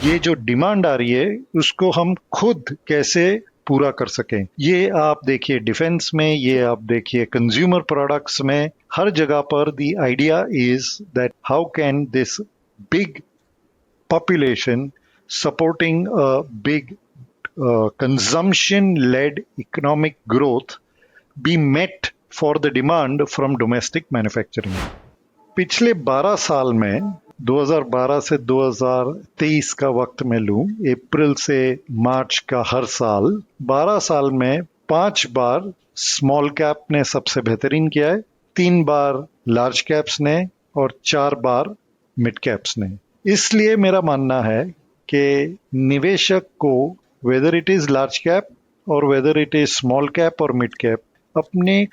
ये जो डिमांड आ रही है उसको हम खुद कैसे पूरा कर सकें। ये आप देखिए डिफेंस में, ये आप देखिए कंज्यूमर प्रोडक्ट्स में, हर जगह पर the idea is that how can this big population supporting a big consumption led economic growth be met for the demand from domestic manufacturing। पिछले 12 साल में 2012 से 2023 का वक्त में लूं, अप्रैल से मार्च का हर साल, 12 साल में 5 बार स्मॉल कैप ने सबसे बेहतरीन किया है, 3 बार लार्ज कैप्स ने और 4 बार मिड कैप्स ने। इसलिए मेरा मानना है कि निवेशक को whether it is large cap और whether it is small cap और मिड कैप, अपने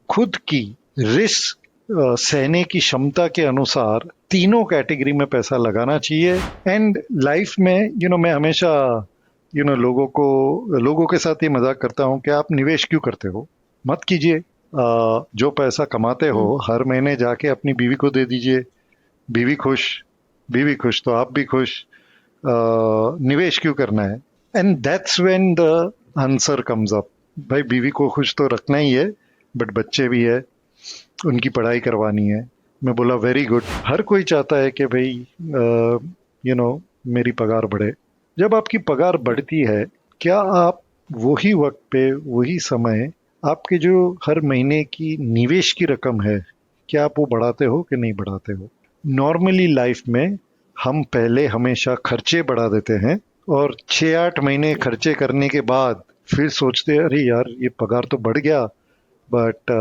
खुद की रिस्क सहने की क्षमता के अनुसार तीनों कैटेगरी में पैसा लगाना चाहिए। एंड लाइफ में मैं हमेशा लोगों के साथ ये मजाक करता हूँ कि आप निवेश क्यों करते हो, मत कीजिए। जो पैसा कमाते हो हर महीने जाके अपनी बीवी को दे दीजिए, बीवी खुश तो आप भी खुश। निवेश क्यों करना है? And that's when the answer comes up. भाई बीवी को खुश तो रखना ही है, बट बच्चे भी है, उनकी पढ़ाई करवानी है। मैं बोला वेरी गुड। हर कोई चाहता है कि भाई मेरी पगार बढ़े। जब आपकी पगार बढ़ती है, क्या आप वही वक्त पे वही समय आपके जो हर महीने की निवेश की रकम है, क्या आप वो बढ़ाते हो कि नहीं बढ़ाते हो? नॉर्मली लाइफ में हम पहले हमेशा खर्चे बढ़ा देते हैं और 6-8 महीने खर्चे करने के बाद फिर सोचते हैं अरे यार ये पगार तो बढ़ गया, बट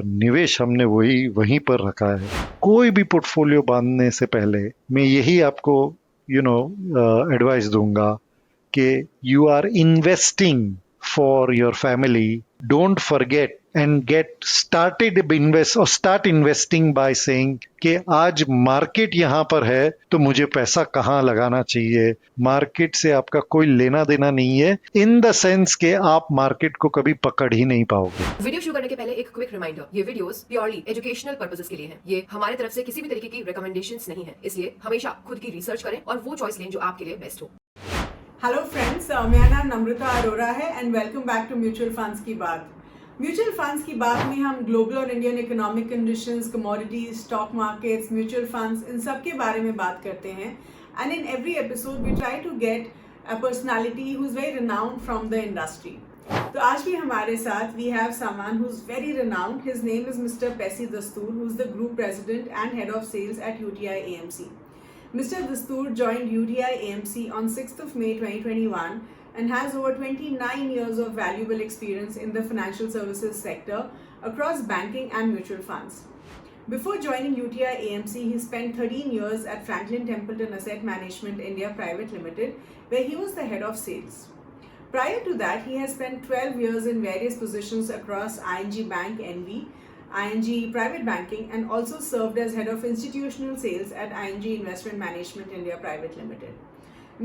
निवेश हमने वहीं पर रखा है। कोई भी पोर्टफोलियो बांधने से पहले मैं यही आपको एडवाइस दूंगा कि you are investing for your family. Don't forget and start investing by saying कि आज मार्केट यहाँ पर है तो मुझे पैसा कहाँ लगाना चाहिए। मार्केट से आपका कोई लेना देना नहीं है, इन द सेंस के आप मार्केट को कभी पकड़ ही नहीं पाओगे। वीडियो शुरू करने के पहले एक क्विक रिमाइंडर, ये वीडियोस प्योरली एजुकेशनल पर्पसेस के लिए हैं। ये हमारे तरफ से किसी भी तरीके की रिकमेंडेशंस नहीं है, इसलिए हमेशा खुद की रिसर्च करें और वो चॉइस लें जो आपके लिए बेस्ट हो। हेलो फ्रेंड्स, मेरा नाम नम्रता अरोरा है and welcome back to mutual funds की बात। म्यूचुअल फंड्स की बात में हम ग्लोबल और Indian economic conditions, commodities, stock markets, mutual funds, इन सब के बारे में बात करते हैं। And in every episode we try to get a personality who is very renowned from the industry. तो आज भी हमारे साथ we have someone who is very renowned. His name is mister Pesi Dastur, who is the group president and head of sales at UTI AMC. Mr. Dastoor joined UTI AMC on 6th of May 2021 and has over 29 years of valuable experience in the financial services sector across banking and mutual funds. Before joining UTI AMC, he spent 13 years at Franklin Templeton Asset Management India Private Limited, where he was the head of sales. Prior to that, he has spent 12 years in various positions across ING Bank NV, ING Private Banking, and also served as head of institutional sales at ING Investment Management India Private Limited.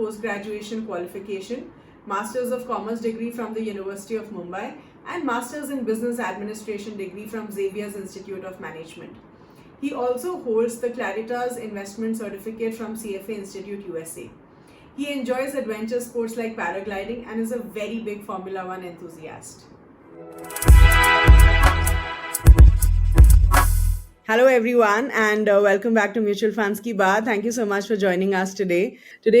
post-graduation qualification, Masters of Commerce degree from the University of Mumbai and Masters in Business Administration degree from Xavier's Institute of Management. He also holds the Claritas Investment Certificate from CFA Institute USA. He enjoys adventure sports like paragliding and is a very big Formula One enthusiast. Hello everyone and welcome back to Mutual Funds Ki Baat. Thank you so much for joining us today. Today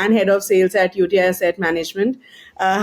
and Head of Sales at UTI Asset Management.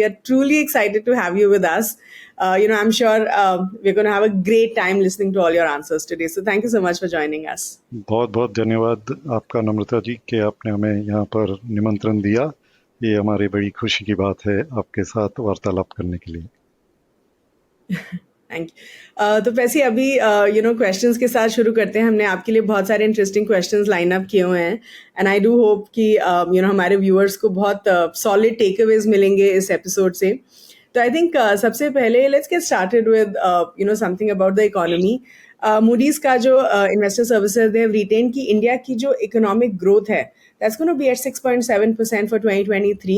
We are truly excited to have you with us. I'm sure we're going to have a great time listening to all your answers today. So thank you so much for joining us. बहुत बहुत धन्यवाद आपका नम्रता जी कि आपने हमें यहाँ पर निमंत्रण दिया। ये हमारी बड़ी खुशी की बात है आपके साथ वार्तालाप करने के लिए। Thank you. तो पैसी अभी क्वेश्चंस के साथ शुरू करते हैं। हमने आपके लिए बहुत सारे इंटरेस्टिंग क्वेश्चंस लाइन अप किए हुए हैं एंड आई डू होप कि हमारे व्यूअर्स को बहुत सॉलिड टेक अवेज मिलेंगे इस एपिसोड से। तो आई थिंक सबसे पहले let's get started with something about the economy. Moody's का जो investor services they have written कि इंडिया की जो इकोनॉमिक ग्रोथ है that's going to be at 6.7% for 2023.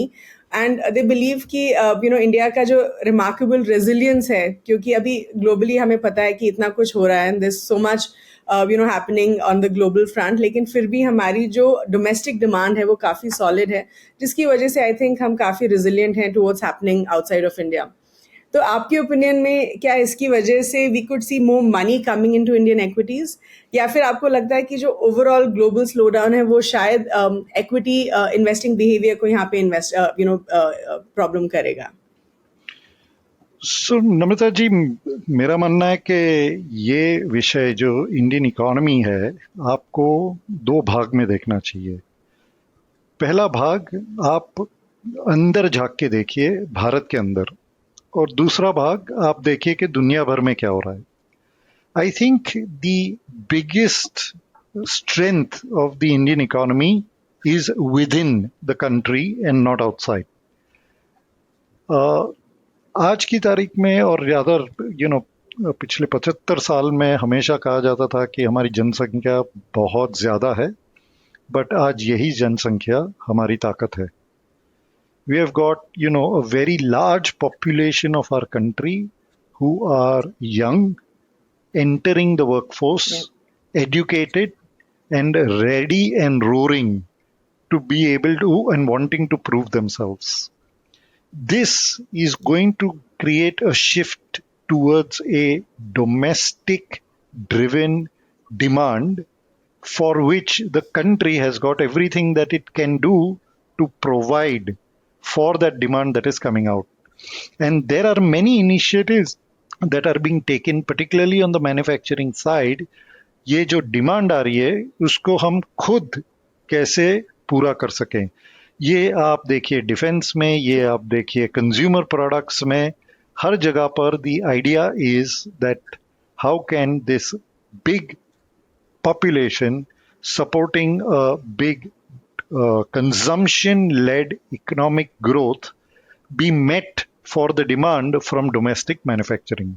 And they believe कि इंडिया का जो रिमार्केबल रेजिलियंस है, क्योंकि अभी ग्लोबली हमें पता है कि इतना कुछ हो रहा है and this so much happening on the global front, लेकिन फिर भी हमारी जो डोमेस्टिक डिमांड है वो काफ़ी सॉलिड है, जिसकी वजह से आई थिंक हम काफ़ी रेजिलियंट हैं to what's happening outside of India. तो आपके ओपिनियन में क्या इसकी वजह से we could see more money coming into Indian equities, या फिर आपको लगता है कि जो ओवरऑल ग्लोबल स्लो डाउन है वो शायद एक्विटी इन्वेस्टिंग बिहेवियर को यहाँ पे इन्वेस्ट प्रॉब्लम करेगा? सो नम्रता जी, मेरा मानना है कि ये विषय जो इंडियन इकोनॉमी है, आपको दो भाग में देखना चाहिए. पहला भाग, आप अंदर झांक के देखिए भारत के अंदर, और दूसरा भाग आप देखिए कि दुनिया भर में क्या हो रहा है. I think the biggest strength of the Indian economy is with in the country and not outside. आज की तारीख में और ज़्यादा पिछले 75 साल में हमेशा कहा जाता था कि हमारी जनसंख्या बहुत ज़्यादा है, बट आज यही जनसंख्या हमारी ताकत है. We have got, a very large population of our country who are young, entering the workforce, educated, and ready and roaring to be able to and wanting to prove themselves. This is going to create a shift towards a domestic driven demand for which the country has got everything that it can do to provide for that demand that is coming out. And there are many initiatives that are being taken, particularly on the manufacturing side. ये जो demand आ रही है उसको हम खुद कैसे पूरा कर सकें. ये आप देखिए डिफेंस में, ये आप देखिए कंज्यूमर प्रोडक्ट्स में, हर जगह पर the idea is that how can this big population supporting a big consumption-led economic growth be met for the demand from domestic manufacturing.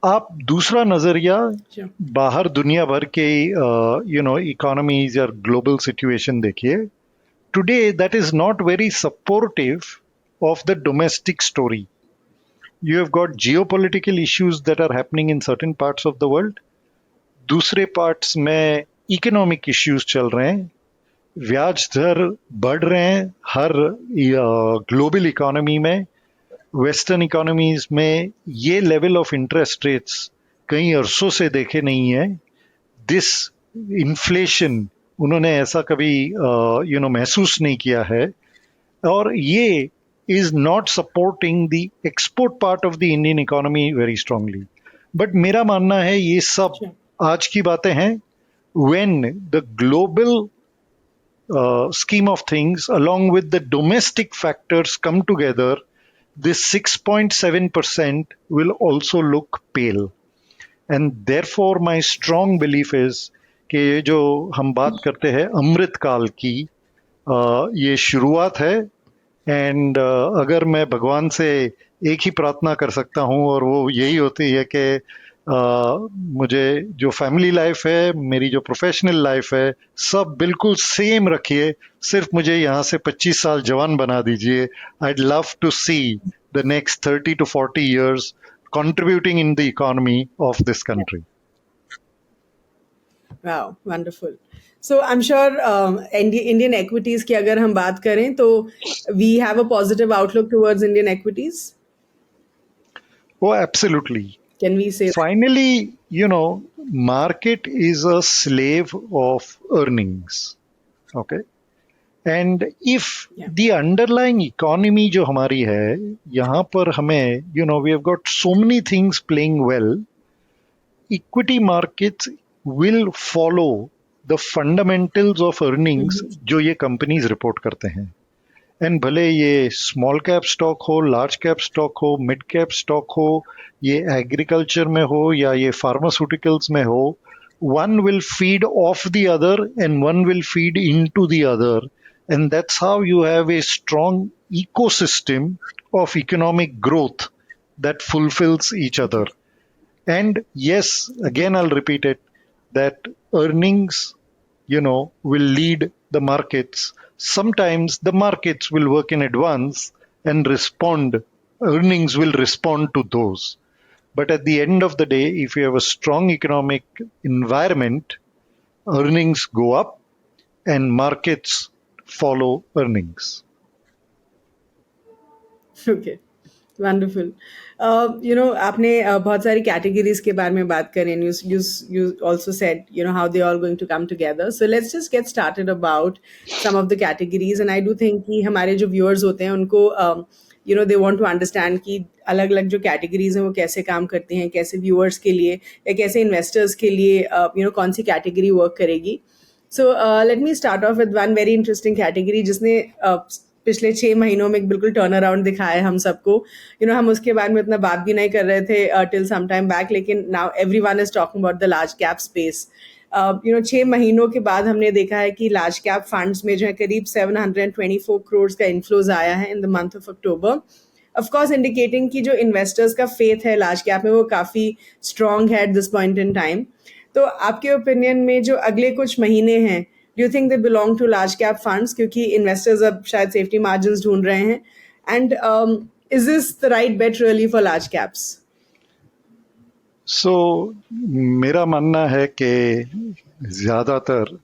आप दूसरा नजरिया बाहर दुनिया भर के इकोनॉमीज या ग्लोबल सिचुएशन देखिए. Today that is not very supportive of the domestic story. You have got geopolitical issues that are happening in certain parts of the world. दूसरे पार्ट्स में इकोनॉमिक इश्यूज चल रहे हैं, ब्याज दर बढ़ रहे हैं हर ग्लोबल इकोनॉमी में. वेस्टर्न इकोनॉमीज में ये लेवल ऑफ इंटरेस्ट रेट्स कई अरसों से देखे नहीं है. दिस इन्फ्लेशन उन्होंने ऐसा कभी महसूस नहीं किया है, और ये is not supporting the export part of the Indian economy very strongly. But मेरा मानना है ये सब आज की बातें हैं. when the global scheme of things along with the domestic factors come together, this 6.7% will also look pale. And therefore my strong belief is कि ये जो हम बात करते हैं अमृत काल की, ये शुरुआत है. एंड अगर मैं भगवान से एक ही प्रार्थना कर सकता हूँ और वो यही होती है कि मुझे जो फैमिली लाइफ है, मेरी जो प्रोफेशनल लाइफ है, सब बिल्कुल सेम रखिए, सिर्फ मुझे यहाँ से 25 साल जवान बना दीजिए. I'd love to see the next 30 to 40 years contributing in the economy of this country. Wow, wonderful. So I'm sure Indian equities की अगर हम बात करें तो we have a positive outlook towards Indian equities. Oh, absolutely. Can we say finally, market is a slave of earnings. Okay. And if the underlying economy जो हमारी है, यहाँ पर हमें, we have got so many things playing well, equity markets will follow the fundamentals of earnings जो ये companies report करते हैं. एंड भले ये स्मॉल कैप स्टॉक हो, लार्ज कैप स्टॉक हो, मिड कैप स्टॉक हो, ये एग्रीकल्चर में हो या ये फार्मास्यूटिकल्स में हो, one will feed off the other and one will feed into the other, and that's how you have a strong ecosystem of economic growth that fulfills each other. And yes, again I'll repeat it, that earnings will lead the markets, sometimes the markets will work in advance and respond, earnings will respond to those. But at the end of the day, if you have a strong economic environment, earnings go up and markets follow earnings. Okay, wonderful. आपने बहुत सारी categories के बारे में बात करी, and you also said how they are going to come together. So let's just get started about some of the categories, and I do think कि हमारे जो व्यूअर्स होते हैं उनको दे वांट टू अंडरस्टैंड कि अलग अलग जो कैटेगरीज हैं वो कैसे काम करती हैं, कैसे व्यूअर्स के लिए या कैसे इन्वेस्टर्स के लिए कौन सी कैटेगरी वर्क करेगी। So let me start of with one very interesting category जिसने पिछले 6 महीनों में एक बिल्कुल टर्न अराउंड दिखाया है हम सबको। हम उसके बारे में इतना बात भी नहीं कर रहे थे टिल सम टाइम बैक, लेकिन now everyone is talking about the large cap space. 6 महीनों के बाद हमने देखा है कि लार्ज कैप फंड्स में जो है करीब 724 करोड़ का इन्फ्लोज आया है in the month of October, of course indicating कि जो इन्वेस्टर्स का फेथ है लार्ज कैप में वो काफ़ी स्ट्रॉन्ग है at this point in time. तो आपके ओपिनियन में जो अगले कुछ महीने हैं, do you think they belong to large cap funds, क्योंकि इन्वेस्टर्स अब शायद सेफ्टी मार्जिन्स ढूंढ रहे हैं, and is this the right bet really for large caps? So मेरा मानना है कि ज़्यादातर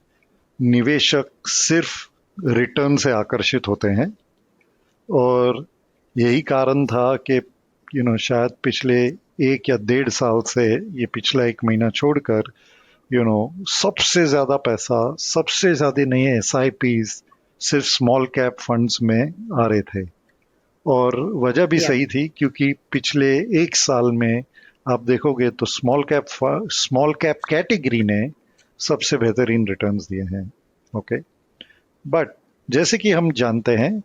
निवेशक सिर्फ रिटर्न से आकर्षित होते हैं, और यही कारण था कि शायद पिछले 1 या 1.5 साल से, ये पिछला 1 महीना छोड़कर, सबसे ज़्यादा पैसा, सबसे ज़्यादा नए SIPs सिर्फ स्मॉल कैप फंड्स में आ रहे थे। और वजह भी सही थी, क्योंकि पिछले 1 साल में आप देखोगे तो स्मॉल कैप कैटेगरी ने सबसे बेहतरीन रिटर्न्स दिए हैं। ओके, बट जैसे कि हम जानते हैं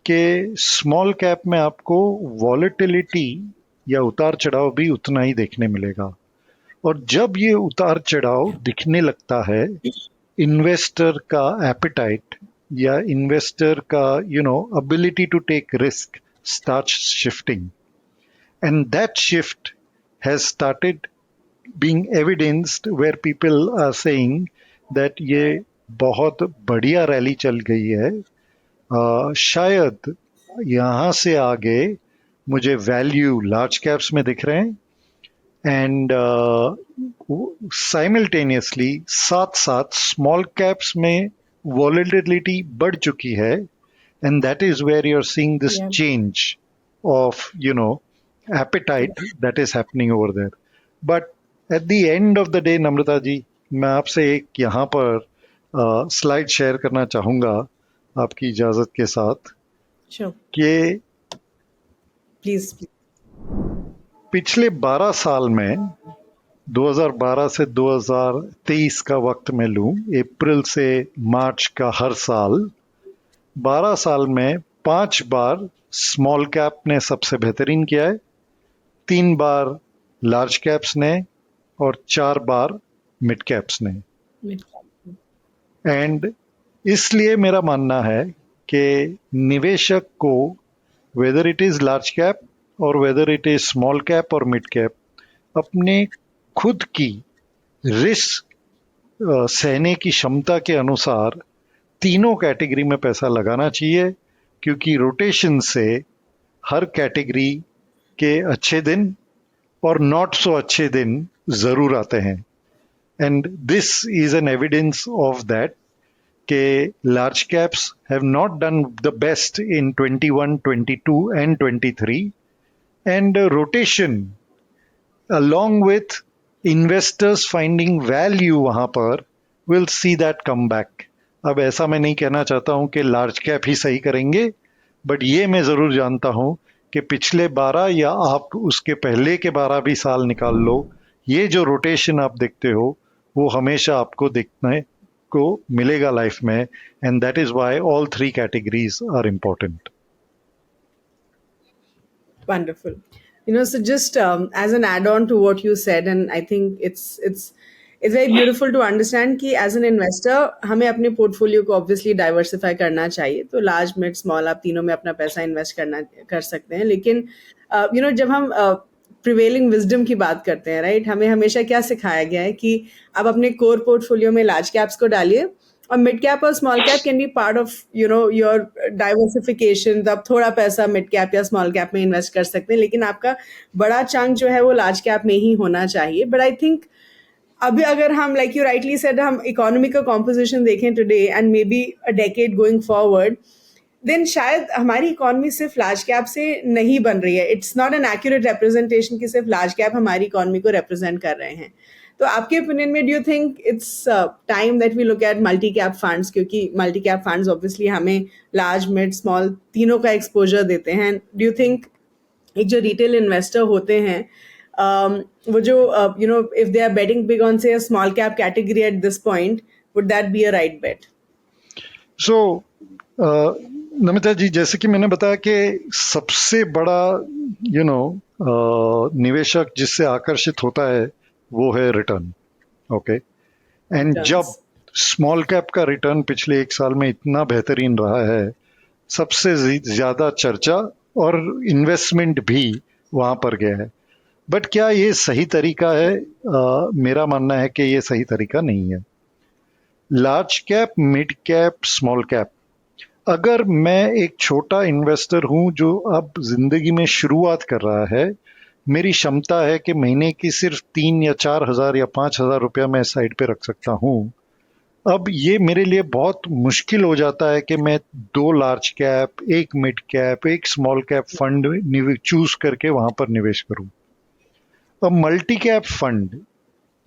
कि स्मॉल कैप में आपको वॉलेटिलिटी या उतार चढ़ाव भी उतना ही देखने मिलेगा, और जब ये उतार चढ़ाव दिखने लगता है, इन्वेस्टर का एपेटाइट या इन्वेस्टर का ability to take risk starts shifting, and that shift has started being evidenced where people are saying that ये बहुत बढ़िया रैली चल गई है, शायद यहाँ से आगे मुझे वैल्यू लार्ज कैप्स में दिख रहे हैं, एंड साइमल्टेनियसली साथ साथ स्मॉल कैप्स में वॉलेटिलिटी बढ़ चुकी है, and that is where you are seeing this change of appetite that is happening over there. But at the end of the day, नम्रता जी, मैं आपसे एक यहाँ पर स्लाइड शेयर करना चाहूँगा आपकी इजाज़त के साथ। कि प्लीज पिछले 12 साल में 2012 से 2023 का वक्त में लूँ, अप्रैल से मार्च का हर साल, 12 साल में 5 बार स्मॉल कैप ने सबसे बेहतरीन किया है, 3 बार लार्ज कैप्स ने, और 4 बार मिड कैप्स ने। एंड इसलिए मेरा मानना है कि निवेशक को, whether it is large cap और whether it is small cap और मिड कैप, अपने खुद की रिस्क सहने की क्षमता के अनुसार तीनों कैटेगरी में पैसा लगाना चाहिए, क्योंकि रोटेशन से हर कैटेगरी के अच्छे दिन और नॉट सो अच्छे दिन ज़रूर आते हैं। And this is an evidence of that कि large caps have not done the best in 21, 22 and 23, and rotation along with investors finding value वहाँ पर will see that come back। अब ऐसा मैं नहीं कहना चाहता हूँ कि लार्ज कैप ही सही करेंगे, बट ये मैं ज़रूर जानता हूँ कि पिछले 12 या आप उसके पहले के 12 भी साल निकाल लो, ये जो रोटेशन आप देखते हो वो हमेशा आपको देखने को मिलेगा लाइफ में, and that is why all 3 categories are important. Wonderful. So just as an add-on to what you said, and I think it's very beautiful to understand कि as an investor हमें अपने पोर्टफोलियो को obviously diversify करना चाहिए। तो large, mid, small आप तीनों में अपना पैसा इन्वेस्ट कर सकते हैं, लेकिन जब हम प्रिवेलिंग विजडम की बात करते हैं, राइट, हमें हमेशा क्या सिखाया गया है कि आप अपने कोर पोर्टफोलियो में लार्ज कैप्स को डालिए और मिड कैप और small cap can be part of your diversification. आप थोड़ा पैसा मिड कैप या स्मॉल कैप में इन्वेस्ट कर सकते हैं, लेकिन आपका बड़ा चंक जो है वो लार्ज कैप में ही होना चाहिए. बट आई थिंक अभी अगर हम लाइक यू राइटली सेड हम इकोनॉमी का कॉम्पोजिशन देखें today and maybe a decade going forward, then शायद हमारी इकोनॉमी सिर्फ लार्ज कैप से नहीं बन रही है. It's not an accurate representation कि सिर्फ लार्ज कैप हमारी इकोनॉमी को रिप्रेजेंट कर रहे हैं. तो आपके ओपिनियन में do you think it's time that we look at multi cap funds, क्योंकि मल्टी कैप फंड्स ऑब्वियसली हमें लार्ज मिड स्मॉल तीनों का एक्सपोजर देते हैं. डू यू थिंक एक जो रिटेल इन्वेस्टर होते हैं वो जो if they are betting big on say small cap category at this point, would that be a right bet? So Namita ji, जैसे कि मैंने बताया कि सबसे बड़ा निवेशक जिससे आकर्षित होता है वो है रिटर्न. ओके, एंड जब स्मॉल कैप का रिटर्न पिछले एक साल में इतना बेहतरीन रहा है, सबसे ज्यादा चर्चा और इन्वेस्टमेंट भी वहां पर गया है. बट क्या ये सही तरीका है? मेरा मानना है कि ये सही तरीका नहीं है. Large cap, mid cap, small cap, अगर मैं एक छोटा इन्वेस्टर हूं जो अब जिंदगी में शुरुआत कर रहा है, मेरी क्षमता है कि महीने की सिर्फ 3 या 4 हजार या 5 हजार रुपया मैं साइड पे रख सकता हूं. अब ये मेरे लिए बहुत मुश्किल हो जाता है कि मैं 2 large cap, 1 mid cap, 1 small cap fund choose करके वहां पर निवेश करूं. अब मल्टी कैप फंड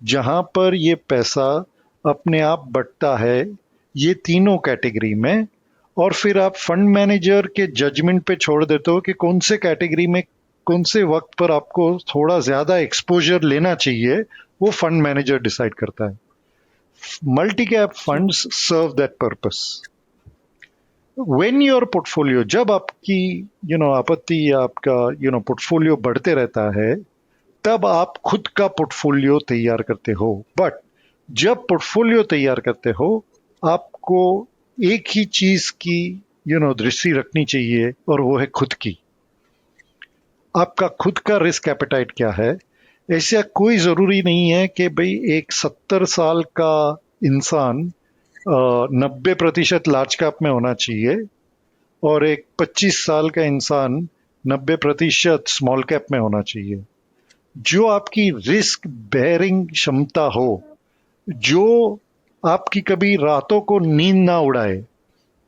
जहां पर ये पैसा अपने आप बढ़ता है, ये तीनों कैटेगरी में, और फिर आप फंड मैनेजर के जजमेंट पे छोड़ देते हो कि कौन से कैटेगरी में कौन से वक्त पर आपको थोड़ा ज्यादा एक्सपोजर लेना चाहिए, वो फंड मैनेजर डिसाइड करता है. Multi cap funds serve that purpose. When your portfolio, जब आपकी आपत्ति या आपका पोर्टफोलियो बढ़ते रहता है, तब आप खुद का पोर्टफोलियो तैयार करते हो. बट जब पोर्टफोलियो तैयार करते हो, आपको एक ही चीज की दृष्टि रखनी चाहिए, और वो है खुद की. आपका खुद का रिस्क एपेटाइट क्या है. ऐसा कोई जरूरी नहीं है कि भाई एक 70 साल का इंसान 90% लार्ज कैप में होना चाहिए और एक 25 साल का इंसान 90% स्मॉल कैप में होना चाहिए. जो आपकी रिस्क बेयरिंग क्षमता हो, जो आपकी कभी रातों को नींद ना उड़ाए,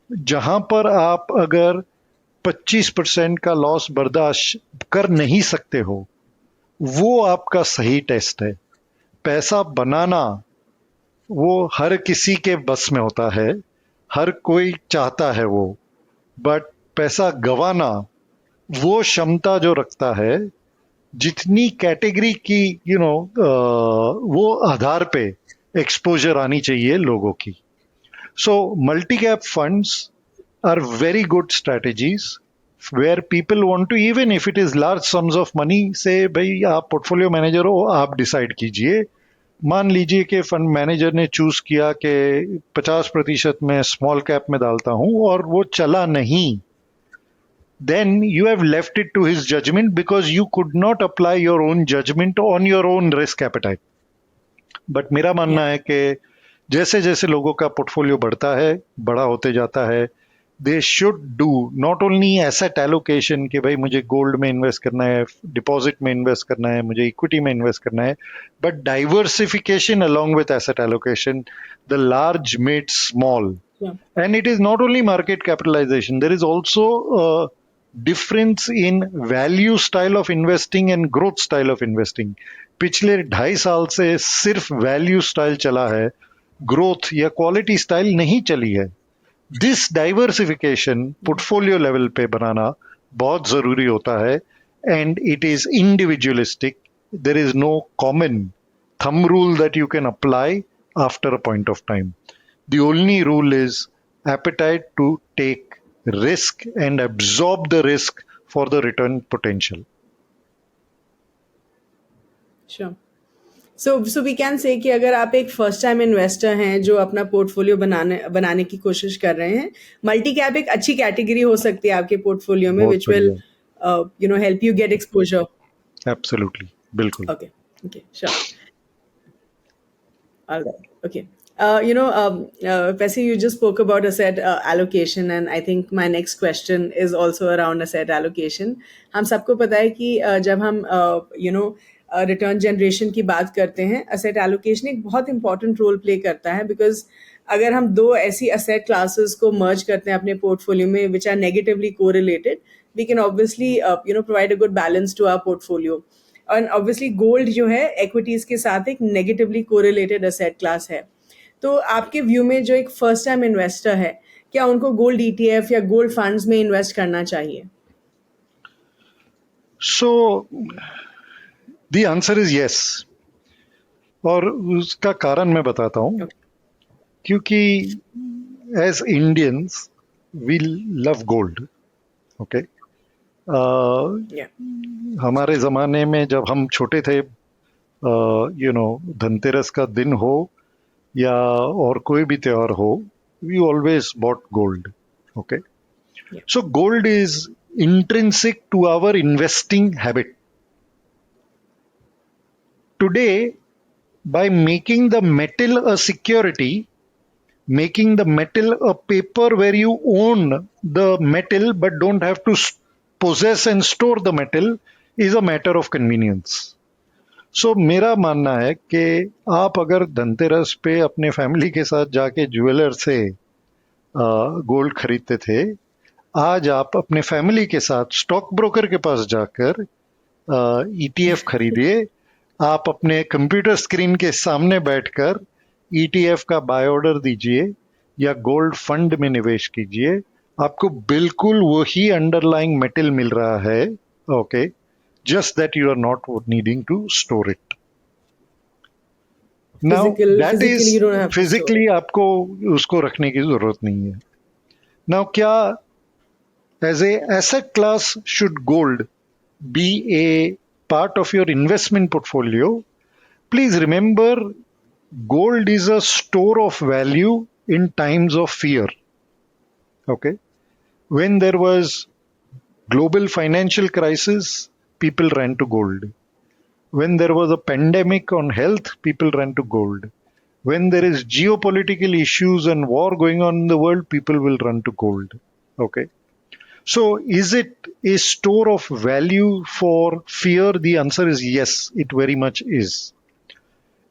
जहां पर आप अगर 25% का लॉस बर्दाश्त कर नहीं सकते हो, वो आपका सही टेस्ट है. पैसा बनाना वो हर किसी के बस में होता है, हर कोई चाहता है वो. बट पैसा गंवाना वो क्षमता जो रखता है, जितनी कैटेगरी की वो आधार पे एक्सपोजर आनी चाहिए लोगों की. So multi cap funds are very good strategies where people want to, even if it is large sums of money, say भाई आप पोर्टफोलियो मैनेजर हो, आप डिसाइड कीजिए. मान लीजिए कि फंड मैनेजर ने चूज किया कि 50% मैं स्मॉल कैप में डालता हूं और वो चला नहीं, then you have left it to his judgment because you could not apply your own judgment on your own risk appetite. But मेरा मानना है कि जैसे जैसे लोगों का पोर्टफोलियो बढ़ता है, बड़ा होते जाता है, they should do not only asset allocation कि भाई मुझे गोल्ड में इन्वेस्ट करना है, डिपॉजिट में इन्वेस्ट करना है, मुझे इक्विटी में इन्वेस्ट करना है, but diversification along with asset allocation, the large, mid, small. And it is not only market capitalization, there is also difference in value style of investing and growth style of investing. पिछले 2.5 साल से सिर्फ value style चला है, growth या quality style नहीं चली है. दिस डाइवर्सिफिकेशन पोर्टफोलियो लेवल पे बनाना बहुत जरूरी होता है, and it is individualistic. There is no common thumb rule that you can apply after a point of time. The only rule is appetite to take risk and absorb the risk for the return potential. Sure. So we can say कि अगर आप एक first time investor हैं जो अपना portfolio बनाने की कोशिश कर रहे हैं, मल्टी कैप एक अच्छी कैटेगरी हो सकती है आपके पोर्टफोलियो में, which will help you get exposure. Absolutely, बिल्कुल. Okay, sure. All right, okay. Pesi, you just spoke about asset allocation, and I think my next question is also around asset allocation. हम सबको पता है कि जब हम return generation की बात करते हैं, asset allocation एक बहुत important role play करता है, because अगर हम दो ऐसी asset classes को merge करते हैं अपने portfolio में which are negatively correlated, we can obviously provide a good balance to our portfolio. और obviously gold जो है equities के साथ एक negatively correlated asset class है. तो आपके व्यू में जो एक फर्स्ट टाइम इन्वेस्टर है, क्या उनको गोल्ड ईटीएफ या गोल्ड फंड्स में इन्वेस्ट करना चाहिए? So the answer is yes, और उसका कारण मैं बताता हूँ. क्योंकि as Indians we love gold. Okay, हमारे ज़माने में जब हम छोटे थे, धनतेरस का दिन हो या और कोई भी त्योहार हो, we always bought gold. Okay, so gold is intrinsic to our investing habit. Today, by making the metal a security, making the metal a paper where you own the metal but don't have to possess and store the metal, is a matter of convenience. So मेरा मानना है कि आप अगर धनतेरस पे अपने family के साथ जाके ज्वेलर से गोल्ड खरीदते थे, आज आप अपने फैमिली के साथ स्टॉक ब्रोकर के पास जाकर ईटीएफ खरीदिए. आप अपने कंप्यूटर स्क्रीन के सामने बैठकर ईटीएफ का बाय ऑर्डर दीजिए या गोल्ड फंड में निवेश कीजिए. आपको बिल्कुल वही अंडरलाइंग मेटल मिल रहा है. Okay, just that you are not needing to store it. Now that is physically आपको उसको रखने की जरूरत नहीं है. नाउ क्या as a asset class should gold be a part of your investment portfolio? Please remember, gold is a store of value in times of fear. Okay, when there was global financial crisis, people ran to gold. When there was a pandemic on health, people ran to gold. When there is geopolitical issues and war going on in the world, people will run to gold. Okay, so is it a store of value for fear? The answer is yes, it very much is.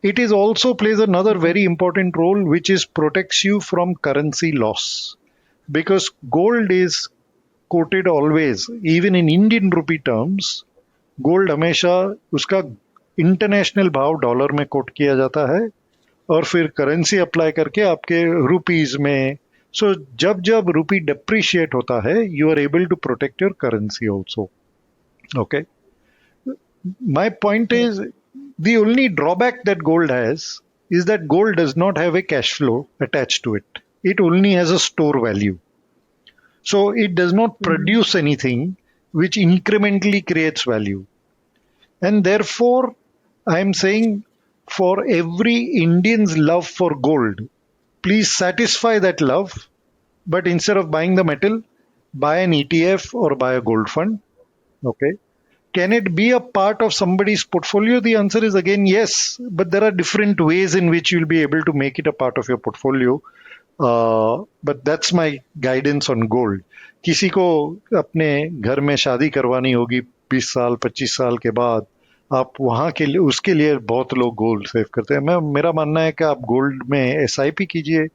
It is also plays another very important role, which is protects you from currency loss, because gold is quoted always, even in Indian rupee terms. Gold हमेशा उसका international भाव dollar में coat किया जाता है और फिर currency apply करके आपके रुपीज में. सो जब जब रुपी डिप्रिशिएट होता है, you are able to protect your currency also. Okay, my point is the only drawback that gold has is that gold does not have a cash flow attached to it. It only has a store value. So it does not produce anything which incrementally creates value. And therefore, I am saying, for every Indian's love for gold, please satisfy that love, but instead of buying the metal, buy an ETF or buy a gold fund. Okay. Can it be a part of somebody's portfolio? The answer is again yes, but there are different ways in which you'll be able to make it a part of your portfolio. But that's my guidance on gold. किसी को अपने घर में शादी करवानी होगी 20 साल 25 साल के बाद, आप वहाँ के लिए उसके लिए बहुत लोग गोल्ड सेव करते हैं. मेरा मानना है कि आप गोल्ड में SIP कीजिए.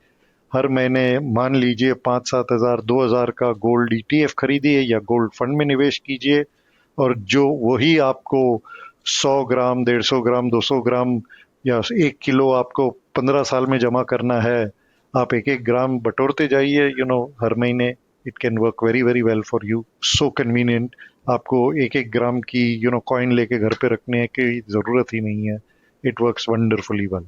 हर महीने मान लीजिए 5-7 हज़ार 2,000 का गोल्ड ETF खरीदिए या गोल्ड फंड में निवेश कीजिए, और जो वही आपको 100 ग्राम 150 ग्राम 200 ग्राम या 1 किलो आपको 15 साल में जमा करना है, आप एक एक ग्राम बटोरते जाइए हर महीने. It can work very very well for you. So convenient. आपको एक एक ग्राम की कॉइन लेके घर पे रखने की जरूरत ही नहीं है. It works wonderfully well.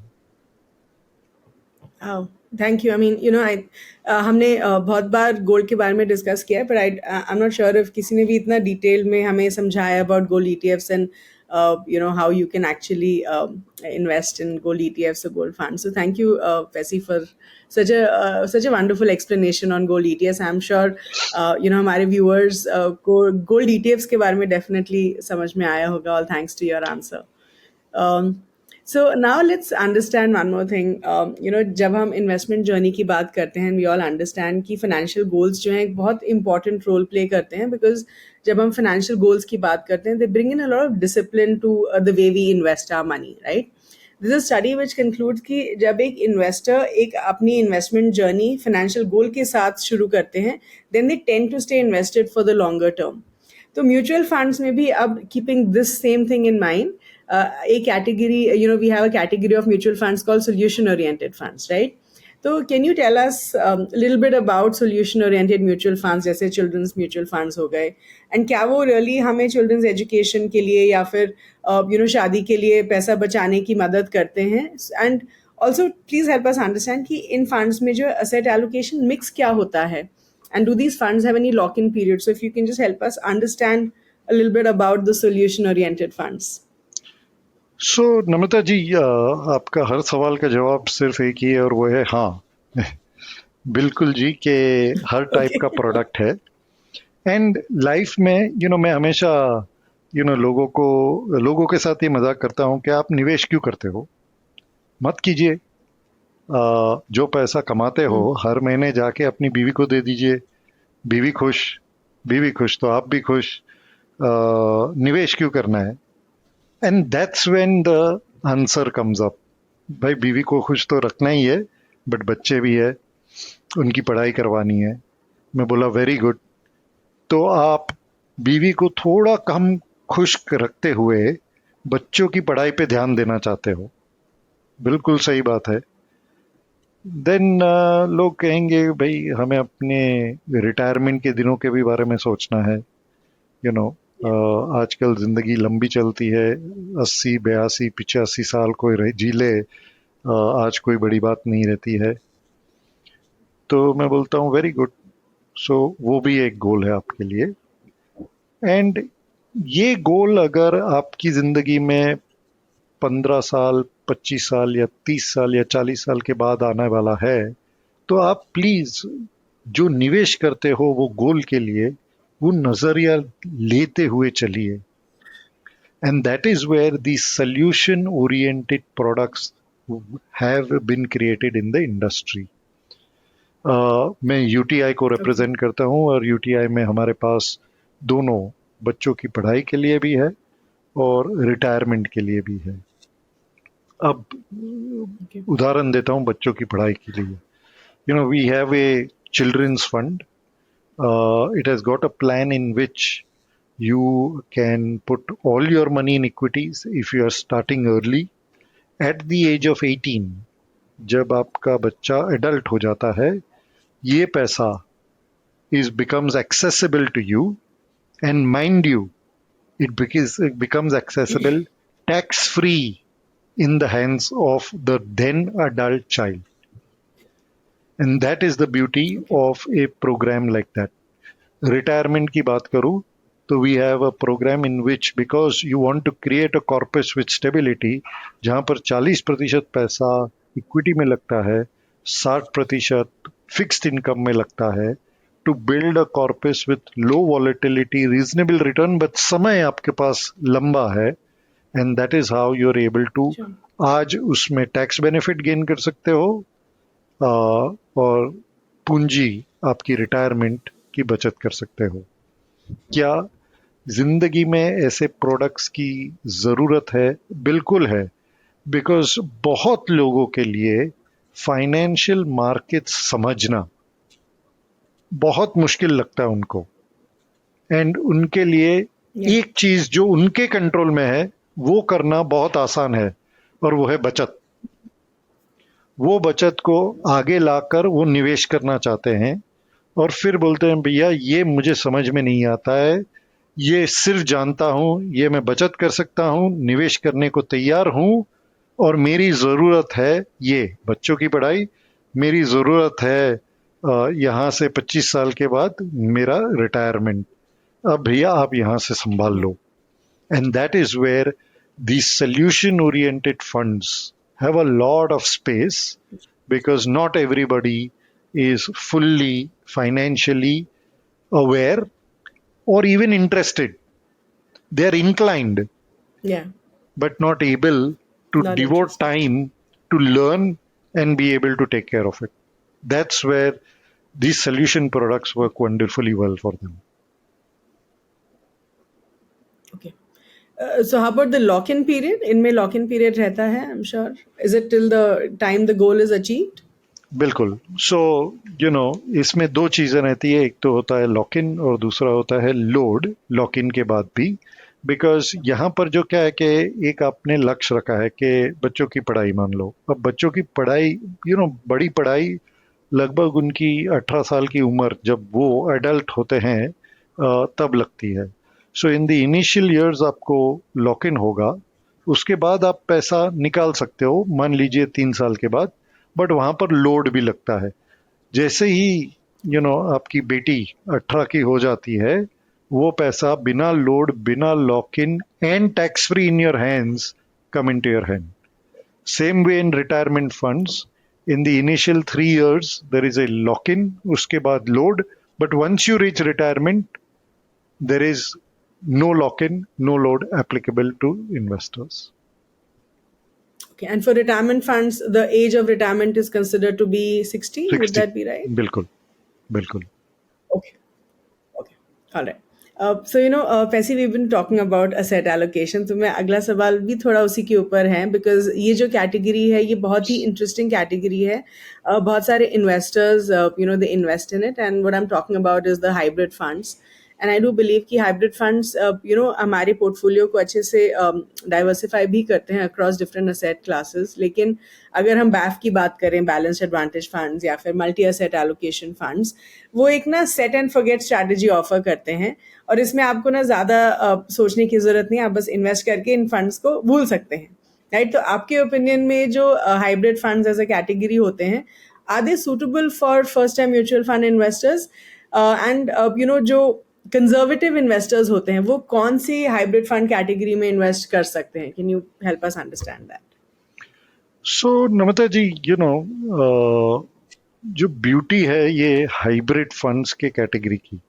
Thank you. I mean हमने बहुत बार गोल्ड के बारे में डिस्कस किया है, पर I am not sure if किसी ने भी इतना डिटेल में हमें समझाया about gold ETFs and how you can actually invest in gold ETFs or gold funds. So thank you, Pesi, for such a wonderful explanation on gold ETFs. I'm sure हमारे viewers को gold ETFs के बारे में definitely समझ में आया होगा, all thanks to your answer. So now let's understand one more thing. जब हम इन्वेस्टमेंट जर्नी की बात करते हैं, वी ऑल अंडरस्टैंड कि फाइनेंशियल गोल्स जो हैं एक बहुत इंपॉर्टेंट रोल प्ले करते हैं, बिकॉज जब हम फाइनेंशियल गोल्स की बात करते हैं, they bring in a lot of discipline to the way we invest our money, right? This is study which concludes कि जब एक इन्वेस्टर एक अपनी इन्वेस्टमेंट जर्नी फाइनेंशियल गोल के साथ शुरू करते हैं, then they tend to stay invested for the longer term. तो म्यूचुअल फंड्स में भी अब keeping this same thing in mind, a category, we have a category of mutual funds called solution oriented funds, right? So can you tell us a little bit about solution oriented mutual funds, जैसे children's mutual funds हो गए, and क्या वो really हमें children's education के लिए या फिर शादी के लिए पैसा बचाने की मदद करते हैं? And also please help us understand कि इन funds में जो asset allocation mix क्या होता है, and do these funds have any lock-in period? So if you can just help us understand a little bit about the solution oriented funds. सो नम्रता जी, आपका हर सवाल का जवाब सिर्फ एक ही है और वो है हाँ. बिल्कुल जी, कि हर टाइप का प्रोडक्ट है. एंड लाइफ में मैं हमेशा लोगों के साथ ये मजाक करता हूँ कि आप निवेश क्यों करते हो? मत कीजिए. जो पैसा कमाते हो हर महीने जाके अपनी बीवी को दे दीजिए. बीवी खुश तो आप भी खुश. निवेश क्यों करना है? And that's when the answer comes up. भाई बीवी को खुश तो रखना ही है, बट बच्चे भी है, उनकी पढ़ाई करवानी है. मैं बोला वेरी गुड. तो आप बीवी को थोड़ा कम खुश रखते हुए बच्चों की पढ़ाई पे ध्यान देना चाहते हो. बिल्कुल सही बात है. देन लोग कहेंगे भाई हमें अपने रिटायरमेंट के दिनों के भी बारे में सोचना है. आजकल जिंदगी लंबी चलती है. 80, 82, 85 साल कोई जी ले, आज कोई बड़ी बात नहीं रहती है. तो मैं बोलता हूँ वेरी गुड. सो वो भी एक गोल है आपके लिए. एंड ये गोल अगर आपकी जिंदगी में 15 साल, 25 साल या 30 साल या 40 साल के बाद आने वाला है, तो आप प्लीज जो निवेश करते हो वो गोल के लिए, वो नजरिया लेते हुए चलिए. And that is where the solution oriented products have been created in the industry. मैं यूटीआई को रिप्रेजेंट करता हूँ और यूटीआई में हमारे पास दोनों बच्चों की पढ़ाई के लिए भी है और रिटायरमेंट के लिए भी है. अब उदाहरण देता हूँ बच्चों की पढ़ाई के लिए. We have a children's fund. It has got a plan in which you can put all your money in equities if you are starting early. At the age of 18, जब आपका बच्चा एडल्ट हो जाता है, ये पैसा becomes accessible to you, and mind you, it becomes accessible tax free in the hands of the then adult child. And that is the beauty of a program like that. Retirement की बात करूँ तो we have a program in which, because you want to create a corpus with stability, जहाँ पर 40% पैसा equity में लगता है, 60% फिक्स्ड इनकम में लगता है, to build a corpus with low volatility, reasonable return, but समय आपके पास लंबा है, and that is how you're able to आज उसमें टैक्स बेनिफिट गेन कर सकते हो और पूंजी आपकी रिटायरमेंट की बचत कर सकते हो. क्या जिंदगी में ऐसे प्रोडक्ट्स की जरूरत है? बिल्कुल है. बिकॉज बहुत लोगों के लिए फाइनेंशियल मार्केट समझना बहुत मुश्किल लगता है उनको. एंड उनके लिए एक चीज जो उनके कंट्रोल में है वो करना बहुत आसान है, और वो है बचत. वो बचत को आगे लाकर वो निवेश करना चाहते हैं और फिर बोलते हैं भैया ये मुझे समझ में नहीं आता है, ये सिर्फ जानता हूँ ये मैं बचत कर सकता हूँ, निवेश करने को तैयार हूँ, और मेरी ज़रूरत है ये बच्चों की पढ़ाई, मेरी ज़रूरत है यहाँ से 25 साल के बाद मेरा रिटायरमेंट. अब भैया आप यहाँ से संभाल लो. And that is where these solution oriented funds have a lot of space, because not everybody is fully financially aware or even interested. They are inclined, yeah, but not able to Not devote interesting. time to learn and be able to take care of it. That's where these solution products work wonderfully well for them. Okay. So how about the lock-in period? इनमें lock-in period रहता है, I'm sure. Is it till the time the goal is achieved? बिल्कुल. सो इसमें दो चीज़ें रहती है. एक तो होता है लॉक इन और दूसरा होता है लोड लॉक इन के बाद भी. बिकॉज यहाँ पर जो क्या है कि एक आपने लक्ष्य रखा है कि बच्चों की पढ़ाई मान लो. अब बच्चों की पढ़ाई बड़ी पढ़ाई लगभग उनकी 18 साल की उम्र जब वो एडल्ट होते हैं तब लगती है. सो इन द इनिशियल ईयर्स आपको लॉक इन होगा. उसके बाद आप पैसा निकाल सकते हो मान लीजिए 3 साल के बाद. बट वहां पर लोड भी लगता है. जैसे ही आपकी बेटी 18 की हो जाती है वो पैसा बिना लोड बिना lock in and tax free in your hands come into your hand. Same way in retirement funds. In the initial 3 years there is a lock in, उसके बाद load. But once you reach retirement there is no lock in, no load applicable to investors. Okay. And for retirement funds, the age of retirement is considered to be 60. Would 60. that be right? बिल्कुल बिल्कुल. Okay. Okay. All right. So Paisi, we've been talking about asset allocation. तो मैं अगला सवाल भी थोड़ा उसी के ऊपर है because ये जो कैटेगरी है ये बहुत ही इंटरेस्टिंग कैटेगरी है. बहुत सारे investors they invest in it, and what I'm talking about is the hybrid funds. And I do believe कि hybrid funds हमारे पोर्टफोलियो को अच्छे से डाइवर्सिफाई भी करते हैं across different asset classes. लेकिन अगर हम BAF की बात करें, बैलेंस्ड एडवांटेज फंड्स या फिर मल्टी एसेट एलोकेशन फंड्स, वो एक ना set and forget strategy offer करते हैं और इसमें आपको ना ज़्यादा सोचने की ज़रूरत नहीं है. आप बस इन्वेस्ट करके इन फंड्स को भूल सकते हैं, राइट? तो आपके ओपिनियन में जो hybrid funds as a category होते हैं, are they suitable for first time mutual fund investors? And जो कंजर्वेटिव इन्वेस्टर्स होते हैं वो कौन सी हाइब्रिड फंड कैटेगरी में इन्वेस्ट कर सकते हैं? Can you help us understand that? So Namita ji, जो ब्यूटी है ये हाइब्रिड फंड्स के कैटेगरी की,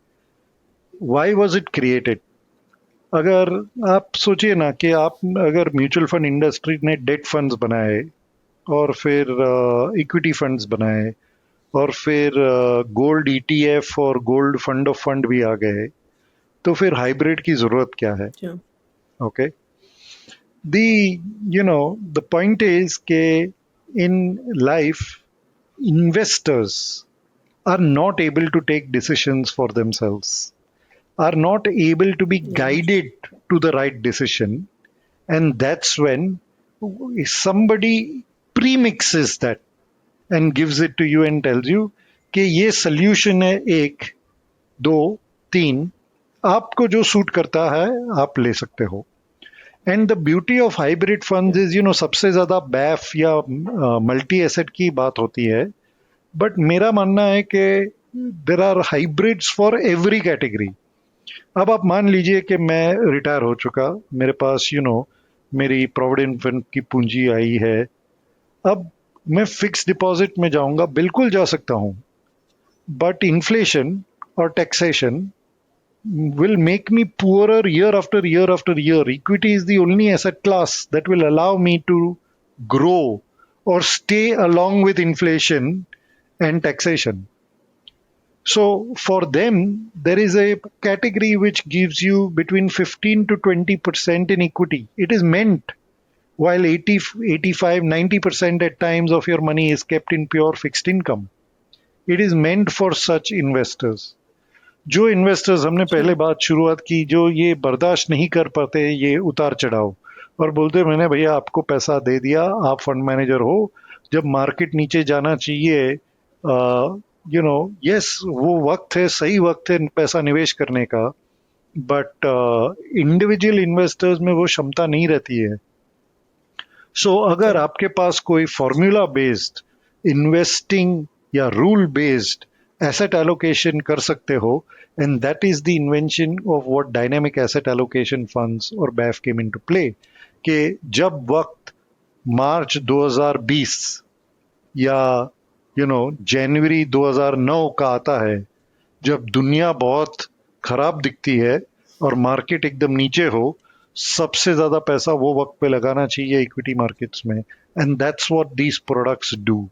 व्हाई वाज इट क्रिएटेड? अगर आप सोचिए ना कि आप अगर म्यूचुअल फंड इंडस्ट्री ने डेट फंड्स बनाए और फिर इक्विटी फंड्स बनाए और फिर गोल्ड ईटीएफ और गोल्ड फंड ऑफ फंड भी आ गए, तो फिर हाइब्रिड की जरूरत क्या है? Okay. The point is ke in life investors are not able to take decisions for themselves, are not able to be guided to the right decision, and that's when somebody premixes that and gives it to you and tells you कि ये solution है 1 2 3, आपको जो suit करता है आप ले सकते हो. And the beauty of hybrid funds is सबसे ज्यादा बैफ या मल्टी एसेट की बात होती है, बट मेरा मानना है कि there are hybrids for every category. अब आप मान लीजिए कि मैं रिटायर हो चुका, मेरे पास मेरी प्रोविडेंट फंड की पूंजी आई है, अब मैं फिक्स डिपॉजिट में जाऊंगा, बिल्कुल जा सकता हूं, बट इन्फ्लेशन और taxation will make me poorer year after year after year. Equity is the only asset class that will allow me to grow or stay along with inflation and taxation. So for them, there is a category which gives you between 15 to 20% in equity. It is meant, while 80, 85, 90% at times of your money is kept in pure fixed income. It is meant for such investors. जो investors, हमने पहले बात शुरुआत की, जो ये बर्दाश्त नहीं कर पाते ये उतार चढ़ाव और बोलते मैंने भैया आपको पैसा दे दिया, आप फंड मैनेजर हो, जब मार्केट नीचे जाना चाहिए यस वो वक्त है, सही वक्त है पैसा निवेश करने का, बट इंडिविजुअल इन्वेस्टर्स में वो क्षमता नहीं रहती है. सो अगर आपके पास कोई फॉर्मूला बेस्ड इन्वेस्टिंग या रूल बेस्ड एसेट एलोकेशन कर सकते हो, and that is the invention of what dynamic asset allocation funds और बैफ केम इनटू प्ले. कि जब वक्त मार्च 2020 या जनवरी 2009 का आता है, जब दुनिया बहुत खराब दिखती है और मार्केट एकदम नीचे हो, सबसे ज्यादा पैसा वो वक्त पे लगाना चाहिए इक्विटी मार्केट्स में, and that's what these products do.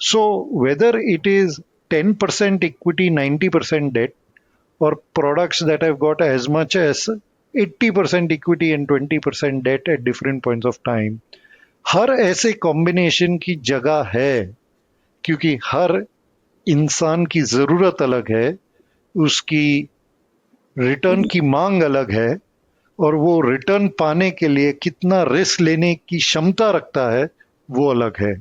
So whether it is 10% equity, 90% debt, or products that have got as much as 80% equity and 20% debt at different points of time, हर ऐसे कॉम्बिनेशन की जगह है, क्योंकि हर इंसान की ज़रूरत अलग है, उसकी रिटर्न की मांग अलग है, और वो रिटर्न पाने के लिए कितना रिस्क लेने की क्षमता रखता है वो अलग है.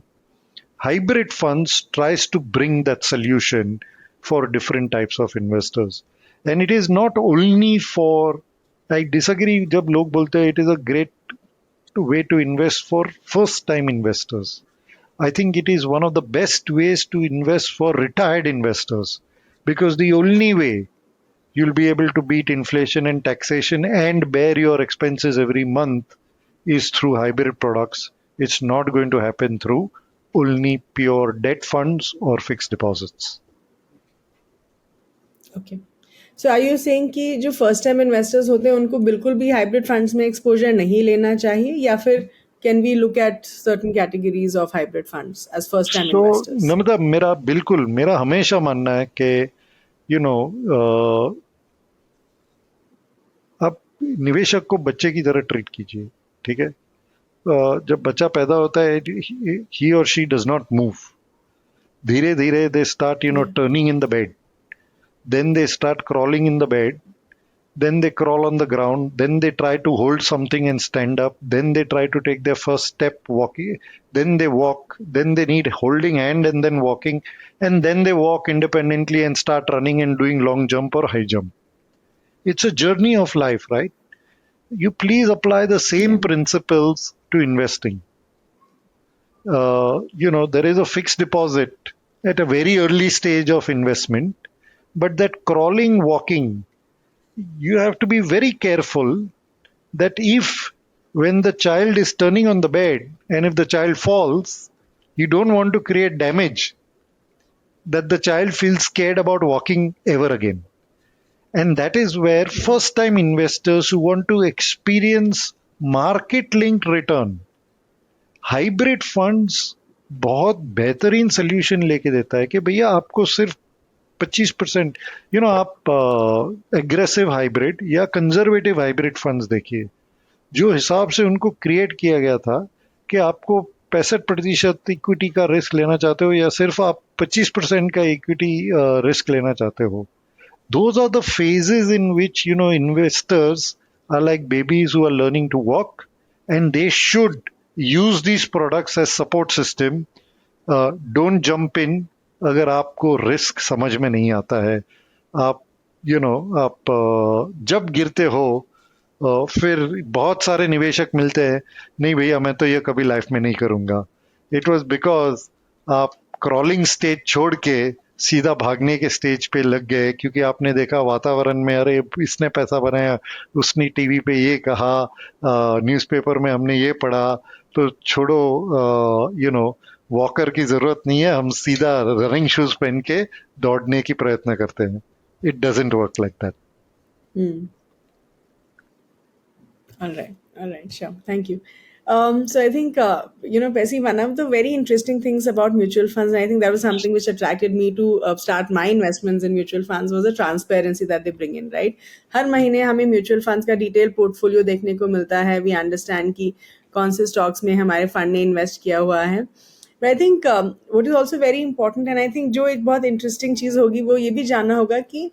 Hybrid funds tries to bring that solution for different types of investors, and it is not only for, I disagree जब लोग बोलते हैं it is a great way to invest for first time investors. I think it is one of the best ways to invest for retired investors, because the only way you'll be able to beat inflation and taxation and bear your expenses every month is through hybrid products. It's not going to happen through only pure debt funds or fixed deposits. Okay, so are you saying कि जो first time investors होते हैं उनको बिल्कुल भी hybrid funds में exposure नहीं लेना चाहिए, या फिर can we look at certain categories of hybrid funds as first time So, investors? Namita, मेरा हमेशा मानना है कि यू नो आप निवेशक को बच्चे की तरह ट्रीट कीजिए, ठीक है. जब बच्चा पैदा होता है, ही और शी डज नॉट मूव. धीरे धीरे they start turning in the bed, then they start crawling in the bed, then they crawl on the ground, then they try to hold something and stand up, then they try to take their first step walking, then they walk, then they need holding hand and then walking, and then they walk independently and start running and doing long jump or high jump. It's a journey of life, right? You please apply the same principles to investing. There is a fixed deposit at a very early stage of investment, but that crawling, walking, you have to be very careful that if, when the child is turning on the bed and if the child falls, you don't want to create damage that the child feels scared about walking ever again. And that is where first time investors who want to experience market linked return, hybrid funds बहुत बेहतरीन solution लेके देता है कि भैया आपको सिर्फ 25%, आप एग्रेसिव हाइब्रिड या कंजर्वेटिव हाइब्रिड फंड्स देखिए, जो हिसाब से उनको क्रिएट किया गया था कि आपको 65% इक्विटी का रिस्क लेना चाहते हो या सिर्फ आप 25% का इक्विटी रिस्क लेना चाहते हो. Those are the phases in which investors are like babies who are learning to walk, and they should use these products as support system. Don't jump in अगर आपको रिस्क समझ में नहीं आता है. आप आप जब गिरते हो फिर बहुत सारे निवेशक मिलते हैं, नहीं भैया मैं तो ये कभी लाइफ में नहीं करूंगा. इट वाज बिकॉज आप क्रॉलिंग स्टेज छोड़ के सीधा भागने के स्टेज पे लग गए, क्योंकि आपने देखा वातावरण में, अरे इसने पैसा बनाया, उसने टीवी पे ये कहा, न्यूज़पेपर में हमने ये पढ़ा, तो छोड़ो, वॉकर की जरूरत नहीं है, हम सीधा रनिंग शूज पहन के दौड़ने की प्रयत्न करते हैं. It doesn't work like that. All right, sure. Thank you. So I think, Pesi, one of the very interesting things about mutual funds, and I think that was something which attracted me to start my investments in mutual funds, was the transparency that they bring in, right? हर महीने हमें mutual funds का detailed portfolio देखने को मिलता है. We understand कि कौन से stocks में हमारे fund ने invest किया हुआ है. But I think what is also very important, and I think जो एक बहुत interesting चीज़ होगी वो ये भी जानना होगा कि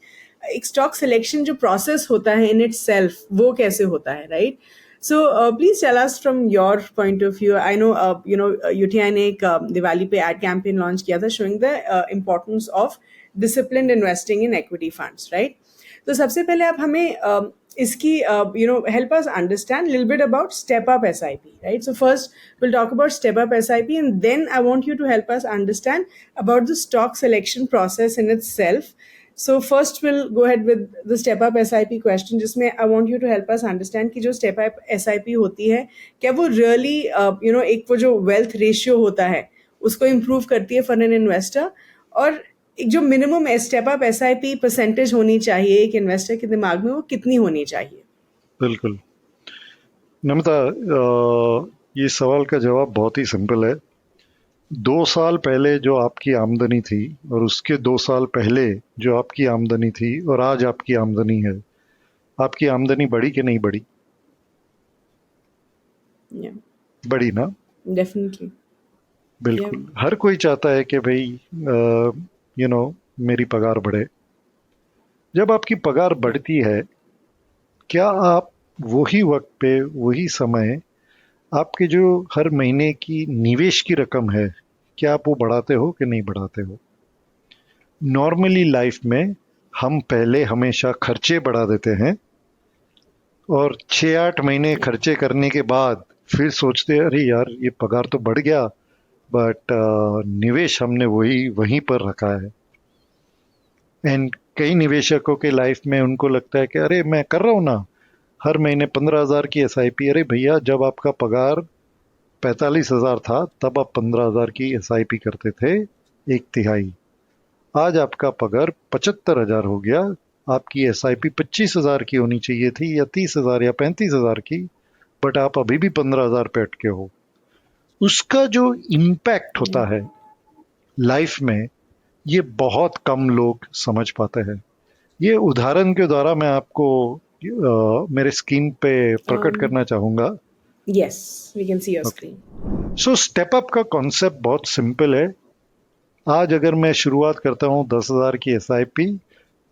एक stock selection जो process होता है in itself, वो कैसे होता है, right? So please tell us from your point of view. I know UTI ने एक दिवाली पे ad campaign launch किया था showing the importance of disciplined investing in equity funds, right? तो सबसे पहले आप हमें इसकी help us understand a little bit about step up SIP, right? So first we'll talk about step up SIP, and then I want you to help us understand about the stock selection process in itself. So first we'll go ahead with the step up SIP question, जिसमें I want you to help us understand कि जो step up SIP होती है, क्या वो really एक वो जो wealth ratio होता है उसको improve करती है for an investor, और एक जो minimum step up SIP percentage होनी चाहिए एक इन्वेस्टर के दिमाग में, वो कितनी होनी चाहिए? बिल्कुल. नमिता, ये सवाल का जवाब बहुत ही सिंपल है। 2 साल पहले जो आपकी आमदनी थी और उसके 2 साल पहले जो आपकी आमदनी थी और आज आपकी आमदनी है, आपकी आमदनी बढ़ी कि नहीं बढ़ी? Yeah, बढ़ी ना? definitely. बिल्कुल। हर कोई चाहता है कि भाई मेरी पगार बढ़े। जब आपकी पगार बढ़ती है, क्या आप वही वक्त पे, वही समय, आपके जो हर महीने की निवेश की रकम है, क्या आप वो बढ़ाते हो कि नहीं बढ़ाते हो? नॉर्मली लाइफ में हम पहले हमेशा खर्चे बढ़ा देते हैं और 6-8 महीने खर्चे करने के बाद फिर सोचते हैं, अरे यार ये पगार तो बढ़ गया, बट निवेश हमने वही वहीं पर रखा है। एंड कई निवेशकों के लाइफ में उनको लगता है कि अरे मैं कर रहा हूँ ना, हर महीने 15,000 की एसआईपी। अरे भैया, जब आपका पगार 45,000 था तब आप 15,000 की एसआईपी करते थे, 1/3। आज आपका पगार 75,000 हो गया, आपकी एसआईपी 25,000 की होनी चाहिए थी, या 30,000 या 35,000 की, बट आप अभी भी 15,000 पे अटके हो। उसका जो इम्पैक्ट होता है लाइफ में, ये बहुत कम लोग समझ पाते हैं। ये उदाहरण के द्वारा मैं आपको मेरे स्क्रीन पे प्रकट करना चाहूँगा। Yes, we can see your screen. So step up का कॉन्सेप्ट बहुत सिंपल है। आज अगर मैं शुरुआत करता हूँ 10,000 की एसआईपी,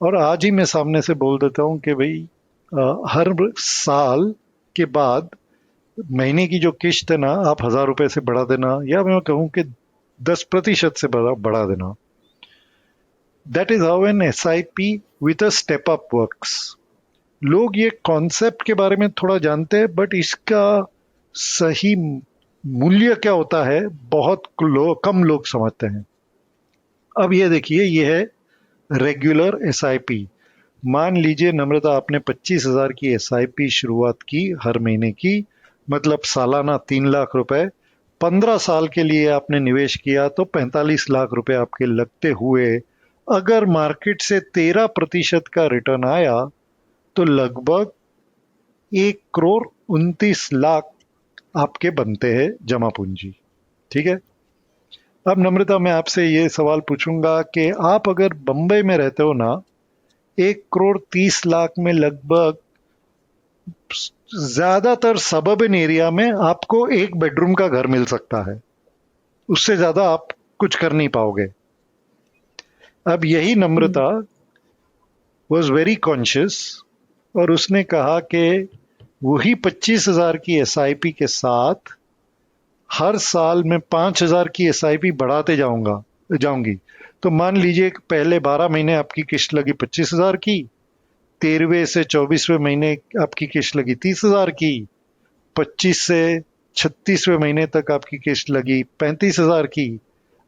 और आज ही मैं सामने से बोल देता हूँ कि भाई हर साल के बाद महीने की जो किश्त है ना, आप 1,000 रुपए से बढ़ा देना, या मैं कहूँ कि 10% से बढ़ा देना। That is how an SIP with a step up works. लोग ये कॉन्सेप्ट के बारे में थोड़ा जानते हैं, बट इसका सही मूल्य क्या होता है बहुत कम लोग समझते हैं। अब ये देखिए, ये है रेगुलर एसआईपी। मान लीजिए नम्रता, आपने 25,000 की एसआईपी शुरुआत की हर महीने की, मतलब सालाना 3 लाख रुपए। 15 साल के लिए आपने निवेश किया तो 45 लाख रुपए आपके लगते हुए, अगर मार्केट से 13% का रिटर्न आया तो लगभग 1,29,00,000 आपके बनते हैं जमा पूंजी। ठीक है। अब नम्रता, मैं आपसे ये सवाल पूछूंगा कि आप अगर बंबई में रहते हो ना, 1,30,00,000 में लगभग ज्यादातर सबर्बन एरिया में आपको एक बेडरूम का घर मिल सकता है। उससे ज्यादा आप कुछ कर नहीं पाओगे। अब यही नम्रता वॉज वेरी कॉन्शियस, और उसने कहा कि वही 25,000 की एसआईपी के साथ हर साल मैं 5,000 की एसआईपी बढ़ाते जाऊंगी। तो मान लीजिए कि पहले 12 महीने आपकी किश्त लगी 25,000 की, 13वें से 24वें महीने आपकी किश्त लगी 30,000 की, 25 से 36वें महीने तक आपकी किश्त लगी 35,000 की।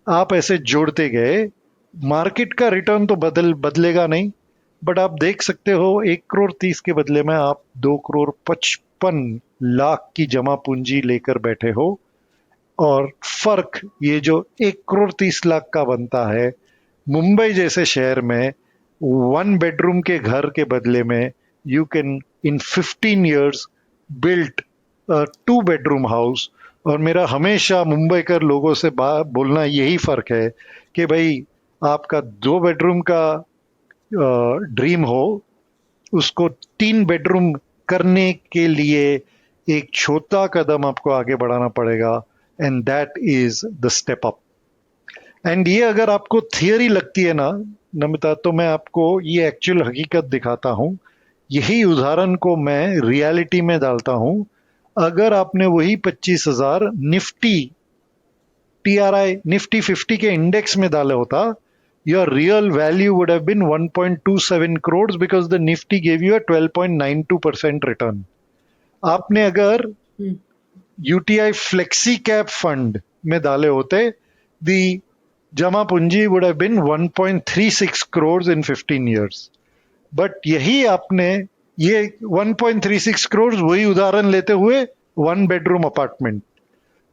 आप ऐसे जोड़ते गए। मार्केट का रिटर्न तो बदलेगा नहीं, बट आप देख सकते हो 1,30,00,000 के बदले में आप 2,55,00,000 की जमा पूंजी लेकर बैठे हो। और फर्क ये जो 1,30,00,000 का बनता है, मुंबई जैसे शहर में 1 बेडरूम के घर के बदले में you can in 15 years built 2 bedroom house. और मेरा हमेशा मुंबई कर लोगों से बोलना यही फर्क है कि भाई, आपका 2 बेडरूम का ड्रीम हो, उसको 3 बेडरूम करने के लिए एक छोटा कदम आपको आगे बढ़ाना पड़ेगा, and that is the step up. And ये अगर आपको थियरी लगती है ना नमिता, तो मैं आपको ये एक्चुअल हकीकत दिखाता हूँ। यही उदाहरण को मैं रियलिटी में डालता हूँ। अगर आपने वही 25,000 निफ्टी टीआरआई निफ्टी 50 के इंडेक्स में डाला होता, your real value would have been 1.27 crores because the Nifty gave you a 12.92% return. आपने अगर यूटीआई फ्लेक्सी कैप फंड में डाले होते, दी जमा पूंजी would have been 1.36 crores in 15 years. But यही आपने ये 1.36 crores, वही उदाहरण लेते हुए 1 बेडरूम अपार्टमेंट।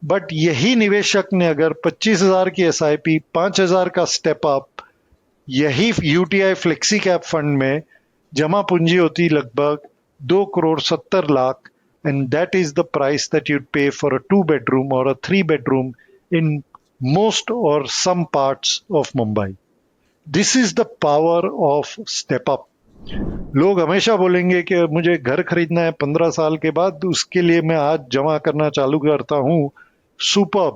बट यही निवेशक ने अगर 25,000 की एसआईपी, 5,000 का स्टेप अप, यही यूटीआई फ्लेक्सी कैप फंड में जमा पूंजी होती लगभग 2,70,00,000, and that is the price that you'd pay for a 2 bedroom or a 3 bedroom in most or some parts of Mumbai. This is the power of step up. लोग हमेशा बोलेंगे कि मुझे घर खरीदना है 15 साल के बाद, उसके लिए मैं आज जमा करना चालू करता हूं. सुपर.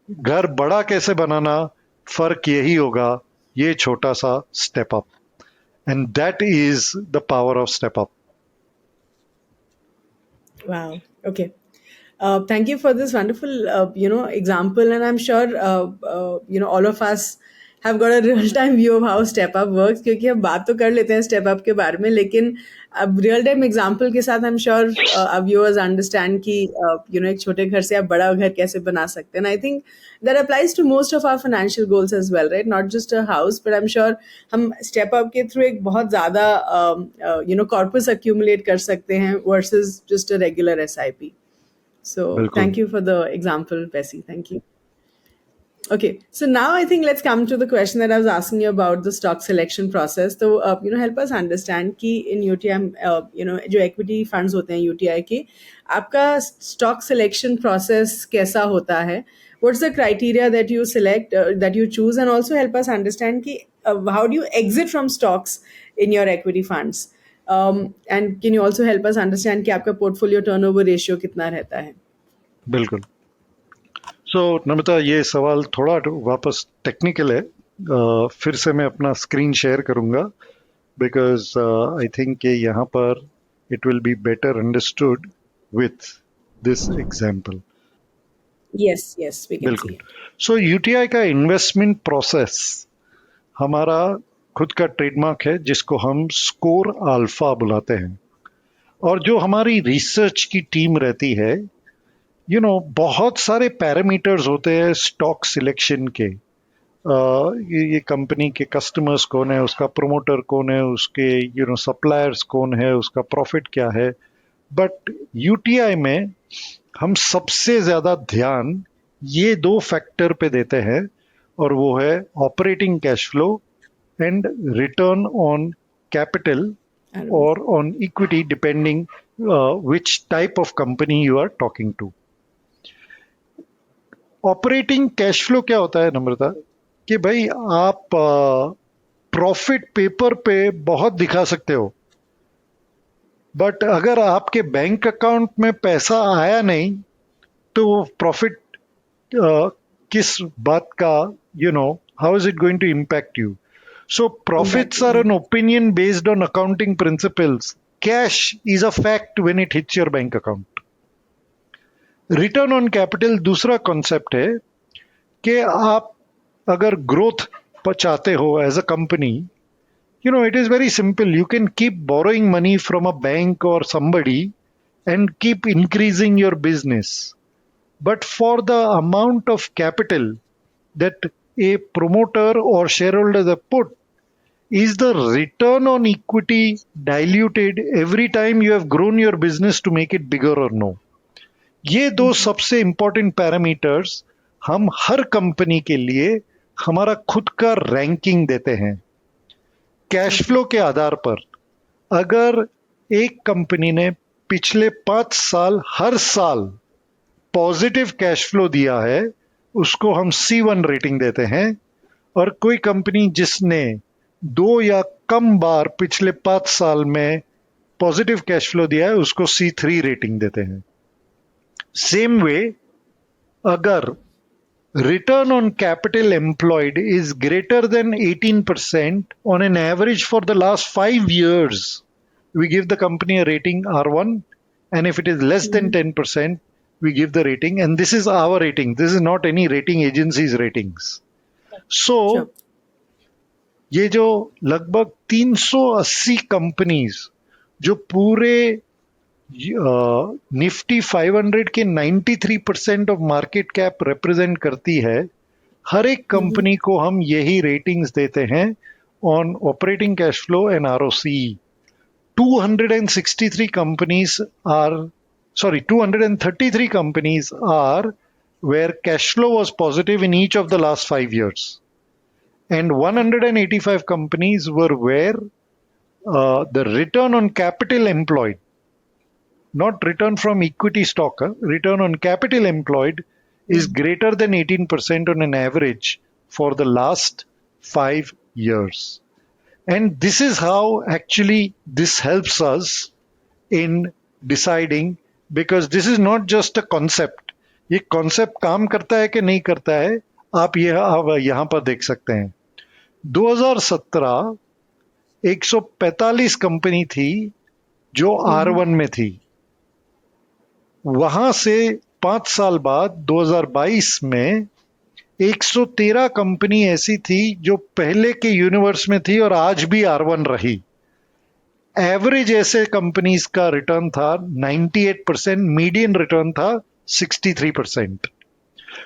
घर बड़ा कैसे बनाना, फर्क यही होगा, ये छोटा सा step up. And that is the power of step up. Wow. Okay. Thank you for this wonderful, example, and I'm sure, all of us have got a real-time view of how step up works. क्योंकि हम बात तो कर लेते हैं step up के बारे में, लेकिन अब real-time example के साथ I'm sure our viewers understand कि एक छोटे घर से आप बड़ा घर कैसे बना सकते हैं. And I think that applies to most of our financial goals as well, right? Not just a house, but I'm sure हम step up के through एक बहुत ज़्यादा corpus accumulate कर सकते हैं versus just a regular SIP. So बिल्कुल. thank you for the example, Bessie. Thank you. Okay, so now I think let's come to the question that I was asking you about the stock selection process. So, help us understand कि in UTI, जो equity funds होते हैं UTI के, आपका stock selection process कैसा होता है? What's the criteria that you select, that you choose, and also help us understand कि how do you exit from stocks in your equity funds? And can you also help us understand कि आपका portfolio turnover ratio कितना रहता है? बिल्कुल. सो नमिता, ये सवाल थोड़ा वापस टेक्निकल है. फिर से मैं अपना स्क्रीन शेयर करूंगा, बिकॉज आई थिंक कि यहाँ पर it will be better understood with this example. Yes, we can बिल्कुल. see it. सो यूटीआई का इन्वेस्टमेंट प्रोसेस हमारा खुद का ट्रेडमार्क है, जिसको हम स्कोर अल्फा बुलाते हैं. और जो हमारी रिसर्च की टीम रहती है, बहुत सारे पैरामीटर्स होते हैं स्टॉक सिलेक्शन के. ये कंपनी के कस्टमर्स कौन है, उसका प्रोमोटर कौन है, उसके सप्लायर्स कौन है, उसका प्रॉफिट क्या है. बट यूटीआई में हम सबसे ज्यादा ध्यान ये 2 फैक्टर पे देते हैं, और वो है operating cash flow and return on capital और on equity, depending which type of company you are talking to. Operating cash flow क्या होता है नम्रता, कि भाई आप प्रॉफिट पेपर पे बहुत दिखा सकते हो, बट अगर आपके बैंक अकाउंट में पैसा आया नहीं तो प्रॉफिट किस बात का, how is it going to impact you. So profits are an opinion based on accounting principles. Cash is a fact when it hits your bank account. Return on capital दूसरा concept है कि आप अगर growth चाहते हो as a company, it is very simple. You can keep borrowing money from a bank or somebody and keep increasing your business. But for the amount of capital that a promoter or shareholder have put, is the return on equity diluted every time you have grown your business to make it bigger or no? ये 2 सबसे important parameters हम हर company के लिए हमारा खुद का ranking देते हैं. कैश फ्लो के आधार पर अगर एक कंपनी ने पिछले 5 साल हर साल पॉजिटिव कैश फ्लो दिया है, उसको हम C1 रेटिंग देते हैं. और कोई कंपनी जिसने 2 या कम बार पिछले 5 साल में पॉजिटिव कैश फ्लो दिया है, उसको C3 रेटिंग देते हैं. सेम वे, अगर return on capital employed is greater than 18% on an average for the last 5 years, we give the company a rating R1, and if it is less than 10%, we give the rating, and this is our rating. This is not any rating agency's ratings. So, Sure. ये जो लगभग 380 companies जो पूरे Nifty 500 के 93% of market cap represent करती है, हर एक company को हम यही रेटिंग्स देते हैं on operating cash flow and ROCE. 263 companies are, 233 companies are where cash flow was positive in each of the last 5 years, and 185 companies were where the return on capital employed not return from equity stock, return on capital employed is greater than 18% on an average for the last 5 years. And this is how actually this helps us in deciding, because this is not just a concept. ये concept काम करता है कि नहीं करता है, आप यहाँ पर देख सकते हैं. 2017 145 कंपनी थी जो R1 में थी. वहां से 5 साल बाद 2022 में 113 कंपनी ऐसी थी जो पहले के यूनिवर्स में थी और आज भी R1 रही. एवरेज ऐसे कंपनीज का रिटर्न था 98%, मीडियन रिटर्न था 63%.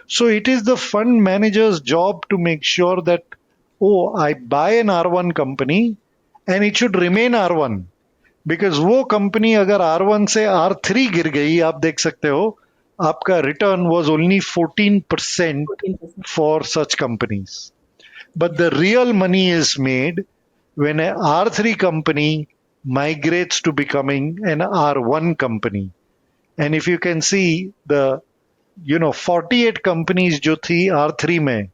So it is the fund manager's job to make sure that, oh, I buy an R1 company and it should remain R1. Because वो कंपनी अगर R1 से R3 गिर गई, आप देख सकते हो, आपका return was only 14% for such companies. But the real money is made when a R3 company migrates to becoming an R1 company. And if you can see the 48 companies जो थी R3 में,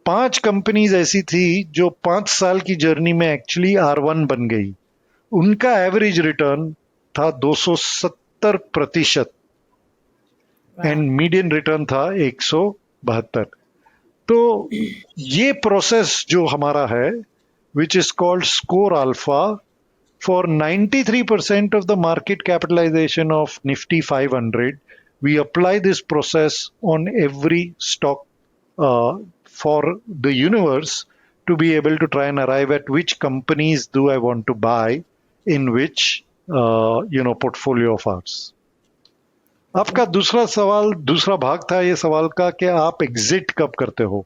5 कंपनीज ऐसी थी जो 5 साल की journey में actually R1 बन गई. उनका एवरेज रिटर्न था 270% एंड मीडियन रिटर्न था 172. तो ये प्रोसेस जो हमारा है, which is called score alpha, for 93% of the market capitalization of Nifty 500, we apply this process on every stock for the universe to be able to try and arrive at which companies do I want to buy in which portfolio of ours. आपका दूसरा भाग था ये सवाल का कि आप exit कब करते हो.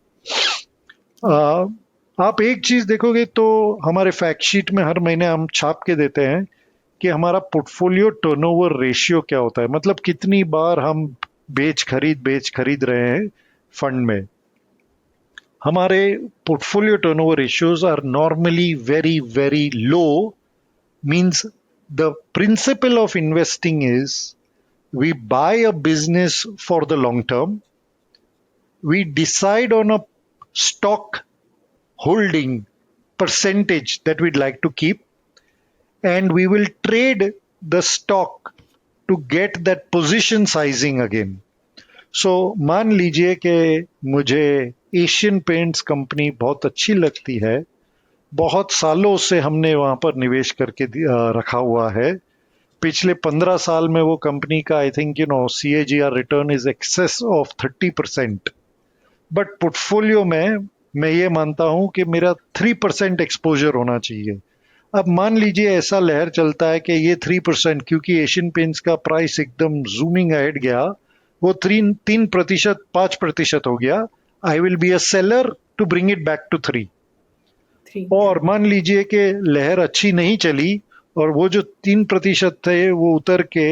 आप एक चीज देखोगे तो हमारे फैक्ट शीट में हर महीने हम छाप के देते हैं कि हमारा पोर्टफोलियो टर्नओवर रेशियो क्या होता है, मतलब कितनी बार हम बेच खरीद रहे हैं फंड में. हमारे portfolio turnover ratios are normally very very low. Means the principle of investing is we buy a business for the long term, we decide on a stock holding percentage that we'd like to keep, and we will trade the stock to get that position sizing again. So मान लीजिए कि मुझे Asian paints company बहुत अच्छी लगती है, बहुत सालों से हमने वहां पर निवेश करके रखा हुआ है. पिछले 15 साल में वो कंपनी का I think CAGR return is excess of 30%. But portfolio में मैं ये मानता हूं कि मेरा 3% एक्सपोजर होना चाहिए. अब मान लीजिए ऐसा लहर चलता है कि ये 3%, क्योंकि एशियन पेंट्स का प्राइस एकदम जूमिंग अहेड गया, वो 3%, 5% हो गया. I will be a seller to bring it back to 3. और मान लीजिए कि लहर अच्छी नहीं चली और वो जो 3% थे वो उतर के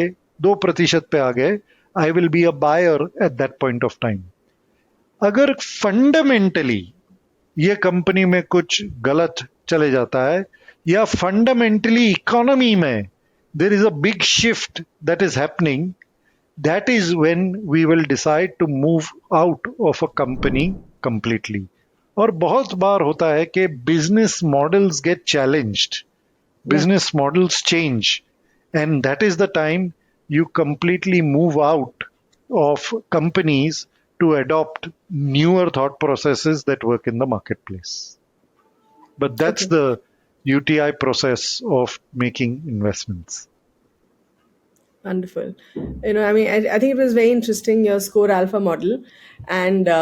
2% पे आ गए. I will be a buyer at that point of time. अगर फंडामेंटली ये कंपनी में कुछ गलत चले जाता है या फंडामेंटली इकोनॉमी में there is a big shift that is happening, that is when we will decide to move out of a company completely. और बहुत बार होता है कि business models get challenged, business models change, and that is the time you completely move out of companies to adopt newer thought processes that work in the marketplace. But that's the UTI process of making investments. Wonderful. I mean, I think it was very interesting, your score alpha model and,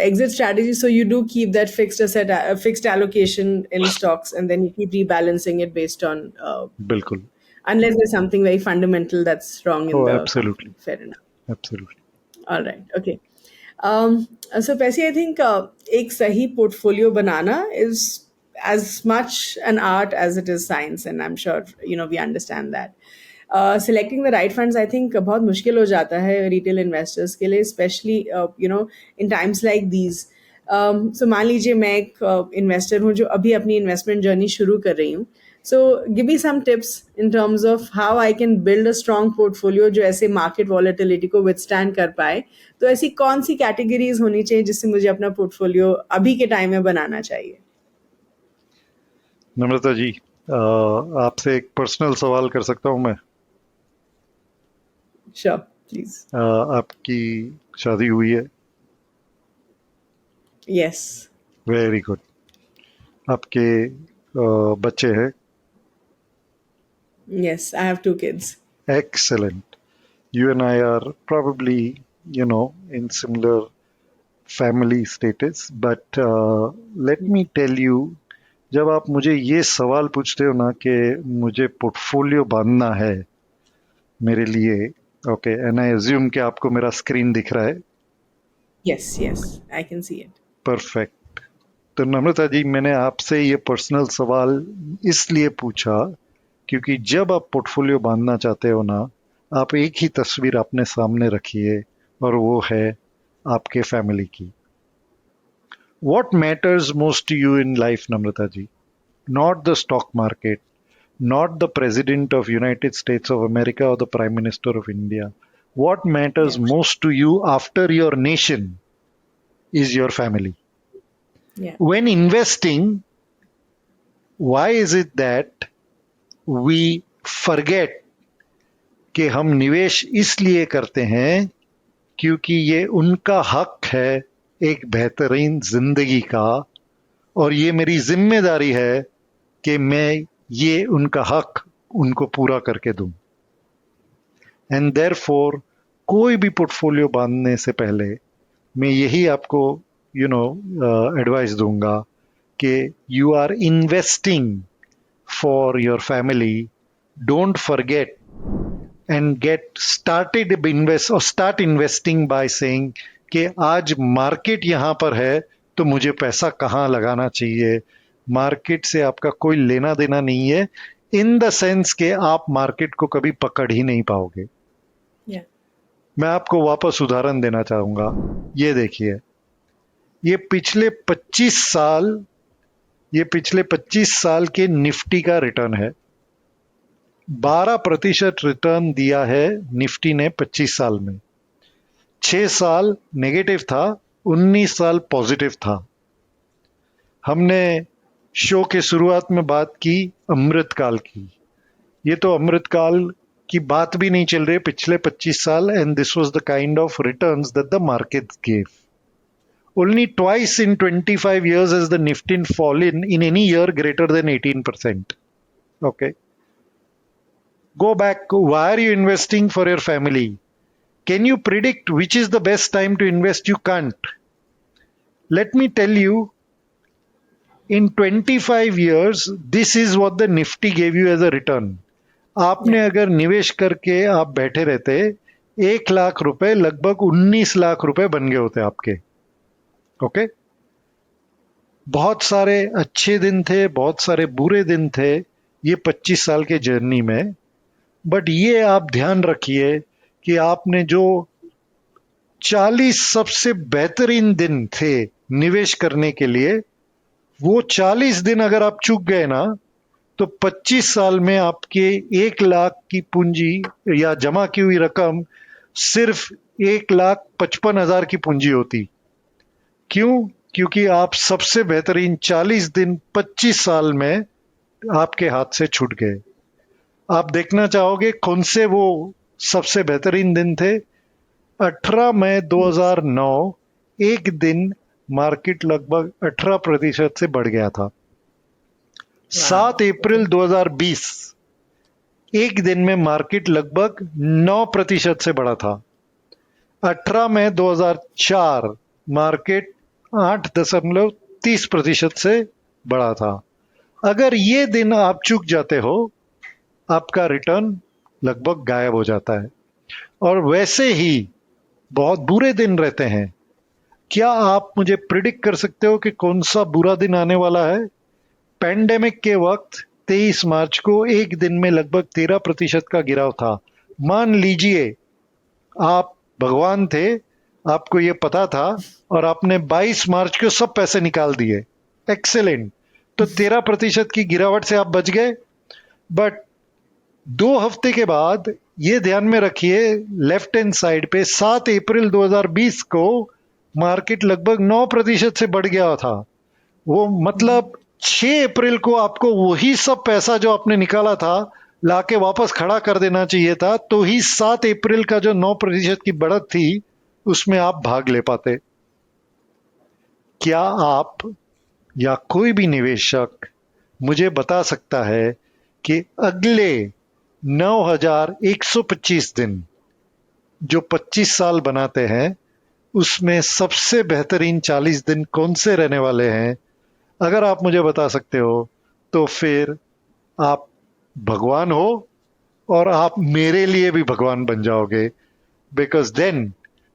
exit strategy. So you do keep that fixed allocation in stocks, and then you keep rebalancing it based on, Bilkul. unless there's something very fundamental that's wrong in the absolutely company. Fair enough. Absolutely. All right. Okay. So Percy, I think एक सही portfolio banana is as much an art as it is science, and I'm sure we understand that. Selecting the right funds, I think बहुत मुश्किल हो जाता है retail investors के लिए, especially in times like these. So मान लीजिए मैं एक investor हूँ जो अभी अपनी investment journey शुरू कर रही हूँ. So give me some tips in terms of how I can build a strong portfolio जो ऐसे market volatility को withstand कर पाए. तो ऐसी कौन सी categories होनी चाहिए जिससे मुझे अपना portfolio अभी के time में बनाना चाहिए? नम्रता जी, आपसे एक पर्सनल सवाल कर सकता हूँ मैं? Sure, please. आपकी शादी हुई है? Yes. Very good. आपके बच्चे हैं? Yes, I have 2 kids. Excellent. You and I are probably, in similar family status, but let me tell you, जब आप मुझे ये सवाल पूछते हो ना कि मुझे पोर्टफोलियो बांधना है मेरे लिए, ओके, एंड आई अज्यूम कि आपको मेरा स्क्रीन दिख रहा है. Yes, yes, I can see it. Perfect. तो नम्रता जी, मैंने आपसे ये पर्सनल सवाल इसलिए पूछा क्योंकि जब आप पोर्टफोलियो बांधना चाहते हो ना, आप एक ही तस्वीर अपने सामने रखिए और वो है आपके फैमिली की. What matters most to you in life, Namrata ji? Not the stock market, not the President of United States of America or the Prime Minister of India. What matters Yeah. most to you after your nation is your family. Yeah. When investing, why is it that we forget कि हम निवेश इसलिए करते हैं क्योंकि ये उनका हक है एक बेहतरीन जिंदगी का, और ये मेरी जिम्मेदारी है कि मैं ये उनका हक उनको पूरा करके दूं. एंड देयरफॉर कोई भी पोर्टफोलियो बांधने से पहले मैं यही आपको एडवाइस दूंगा कि you are investing for your family. Don't forget and get started invest or start investing by saying कि आज मार्केट यहाँ पर है तो मुझे पैसा कहाँ लगाना चाहिए. मार्केट से आपका कोई लेना देना नहीं है, इन द सेंस के आप मार्केट को कभी पकड़ ही नहीं पाओगे. Yeah. मैं आपको वापस उदाहरण देना चाहूंगा. ये देखिए, ये पिछले 25 साल के निफ्टी का रिटर्न है. 12% रिटर्न दिया है निफ्टी ने 25 साल में. 6 साल नेगेटिव था, 19 साल पॉजिटिव था. हमने शो के शुरुआत में बात की अमृतकाल की. ये तो अमृतकाल की बात भी नहीं चल रही पिछले 25 साल, and this was the kind of returns that the markets gave. Only twice in 25 years has the Nifty fallen in any year greater than 18%. Okay. Go back. Why are you investing for your family? Can you predict which is the best time to invest? You can't. Let me tell you, in 25 years, this is what the Nifty gave you as a return. आपने अगर निवेश करके आप बैठे रहते, 1 लाख रुपए लगभग 19 लाख रुपए बन गए होते आपके. ओके. बहुत सारे अच्छे दिन थे, बहुत सारे बुरे दिन थे ये 25 साल के जर्नी में. बट ये आप ध्यान रखिए कि आपने जो 40 सबसे बेहतरीन दिन थे निवेश करने के लिए, वो 40 दिन अगर आप चूक गए ना, तो 25 साल में आपके 1 लाख की पूंजी या जमा की हुई रकम सिर्फ 1,55,000 की पूंजी होती. क्यों? क्योंकि आप सबसे बेहतरीन 40 दिन 25 साल में आपके हाथ से छूट गए. आप देखना चाहोगे कौन से वो सबसे बेहतरीन दिन थे? 18 मई 2009 एक दिन मार्केट लगभग 18% से बढ़ गया था. 7 अप्रैल 2020 एक दिन में मार्केट लगभग 9% से बढ़ा था. 18 मई 2004 मार्केट 8.30% से बढ़ा था. अगर ये दिन आप चूक जाते हो, आपका रिटर्न लगभग गायब हो जाता है. और वैसे ही बहुत बुरे दिन रहते हैं. क्या आप मुझे प्रिडिक्ट कर सकते हो कि कौन सा बुरा दिन आने वाला है? पैंडेमिक के वक्त 23 मार्च को एक दिन में लगभग 13% का गिराव था. मान लीजिए आप भगवान थे, आपको ये पता था और आपने 22 मार्च को सब पैसे निकाल दिए. एक्सेलेंट. तो 13% की गिरावट से आप बच गए. बट 2 हफ्ते के बाद ये ध्यान में रखिए, लेफ्ट हैंड साइड पे 7 अप्रैल 2020 को मार्केट लगभग 9% से बढ़ गया था। वो मतलब 6 अप्रैल को आपको वही सब पैसा जो आपने निकाला था लाके वापस खड़ा कर देना चाहिए था, तो ही 7 अप्रैल का जो 9% की बढ़त थी उसमें आप भाग ले पाते। क्या आप या कोई भी निवेशक मुझे बता सकता है कि अगले 9125 दिन जो 25 साल बनाते हैं उसमें सबसे बेहतरीन 40 दिन कौन से रहने वाले हैं? अगर आप मुझे बता सकते हो तो फिर आप भगवान हो, और आप मेरे लिए भी भगवान बन जाओगे, बिकॉज देन